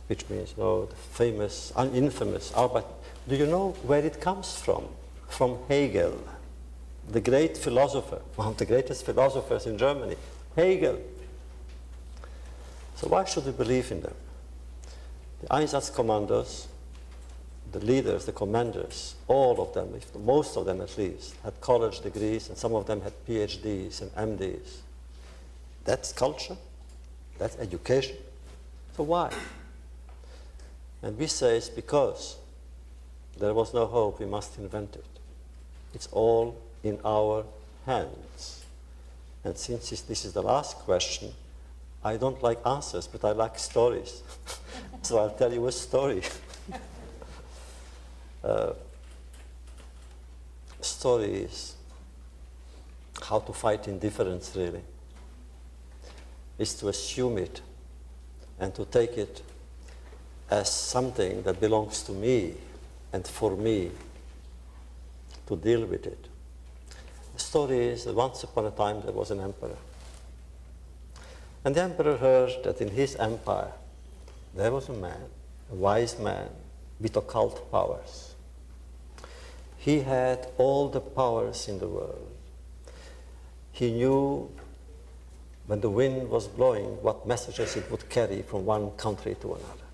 which means, the famous, infamous Arbeit. Do you know where it comes from? From Hegel, the great philosopher, one of the greatest philosophers in Germany, Hegel. So why should we believe in them? The Einsatzkommandos, the leaders, the commanders, all of them, most of them at least, had college degrees, and some of them had PhDs and MDs. That's culture, that's education. So why? And we say it's because there was no hope, we must invent it. It's all in our hands. And since this is the last question, I don't like answers, but I like stories. So I'll tell you a story. Story is how to fight indifference, really. Is to assume it and to take it as something that belongs to me and for me to deal with it. The story is that once upon a time there was an emperor. And the emperor heard that in his empire there was a man, a wise man, with occult powers. He had all the powers in the world. He knew when the wind was blowing what messages it would carry from one country to another.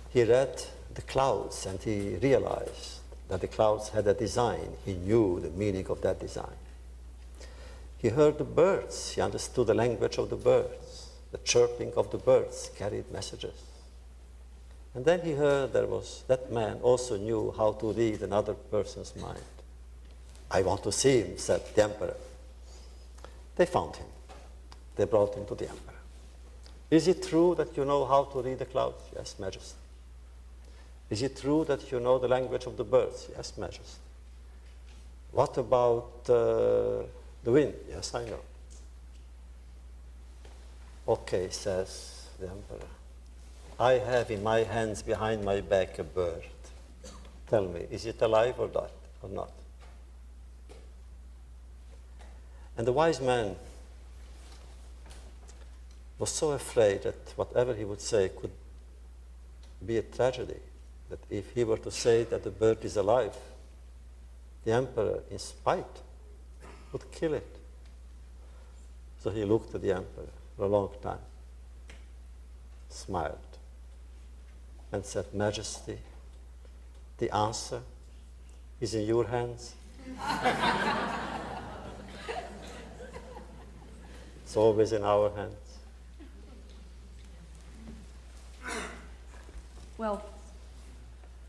He read the clouds and he realized that the clouds had a design. He knew the meaning of that design. He heard the birds. He understood the language of the birds. The chirping of the birds carried messages. And then he heard that man also knew how to read another person's mind. I want to see him, said the emperor. They found him. They brought him to the emperor. Is it true that you know how to read the clouds? Yes, Majesty. Is it true that you know the language of the birds? Yes, Majesty. What about the wind? Yes, I know. Okay, says the emperor. I have in my hands behind my back a bird. Tell me, is it alive or not? And the wise man was so afraid that whatever he would say could be a tragedy, that if he were to say that the bird is alive, the emperor, in spite, would kill it. So he looked at the emperor for a long time, smiled, and said, Majesty, the answer is in your hands. It's always in our hands. Well,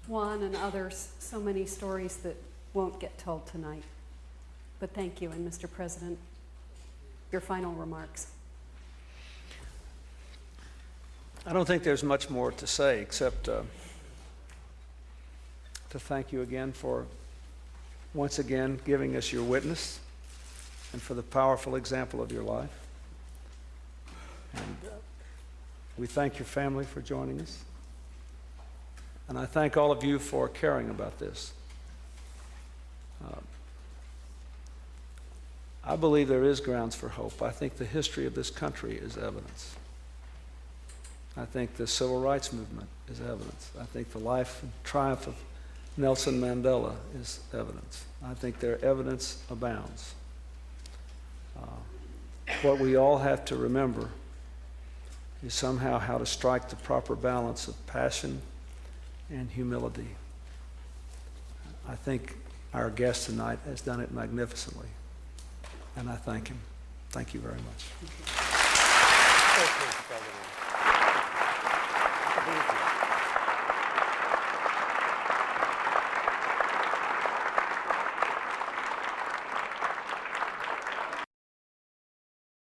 Juan and others, so many stories that won't get told tonight. But thank you, and Mr. President, your final remarks. I don't think there's much more to say except to thank you again for once again giving us your witness and for the powerful example of your life. And we thank your family for joining us. And I thank all of you for caring about this. I believe there is grounds for hope. I think the history of this country is evidence. I think the civil rights movement is evidence. I think the life and triumph of Nelson Mandela is evidence. I think their evidence abounds. What we all have to remember is somehow how to strike the proper balance of passion and humility. I think our guest tonight has done it magnificently, and I thank him. Thank you very much.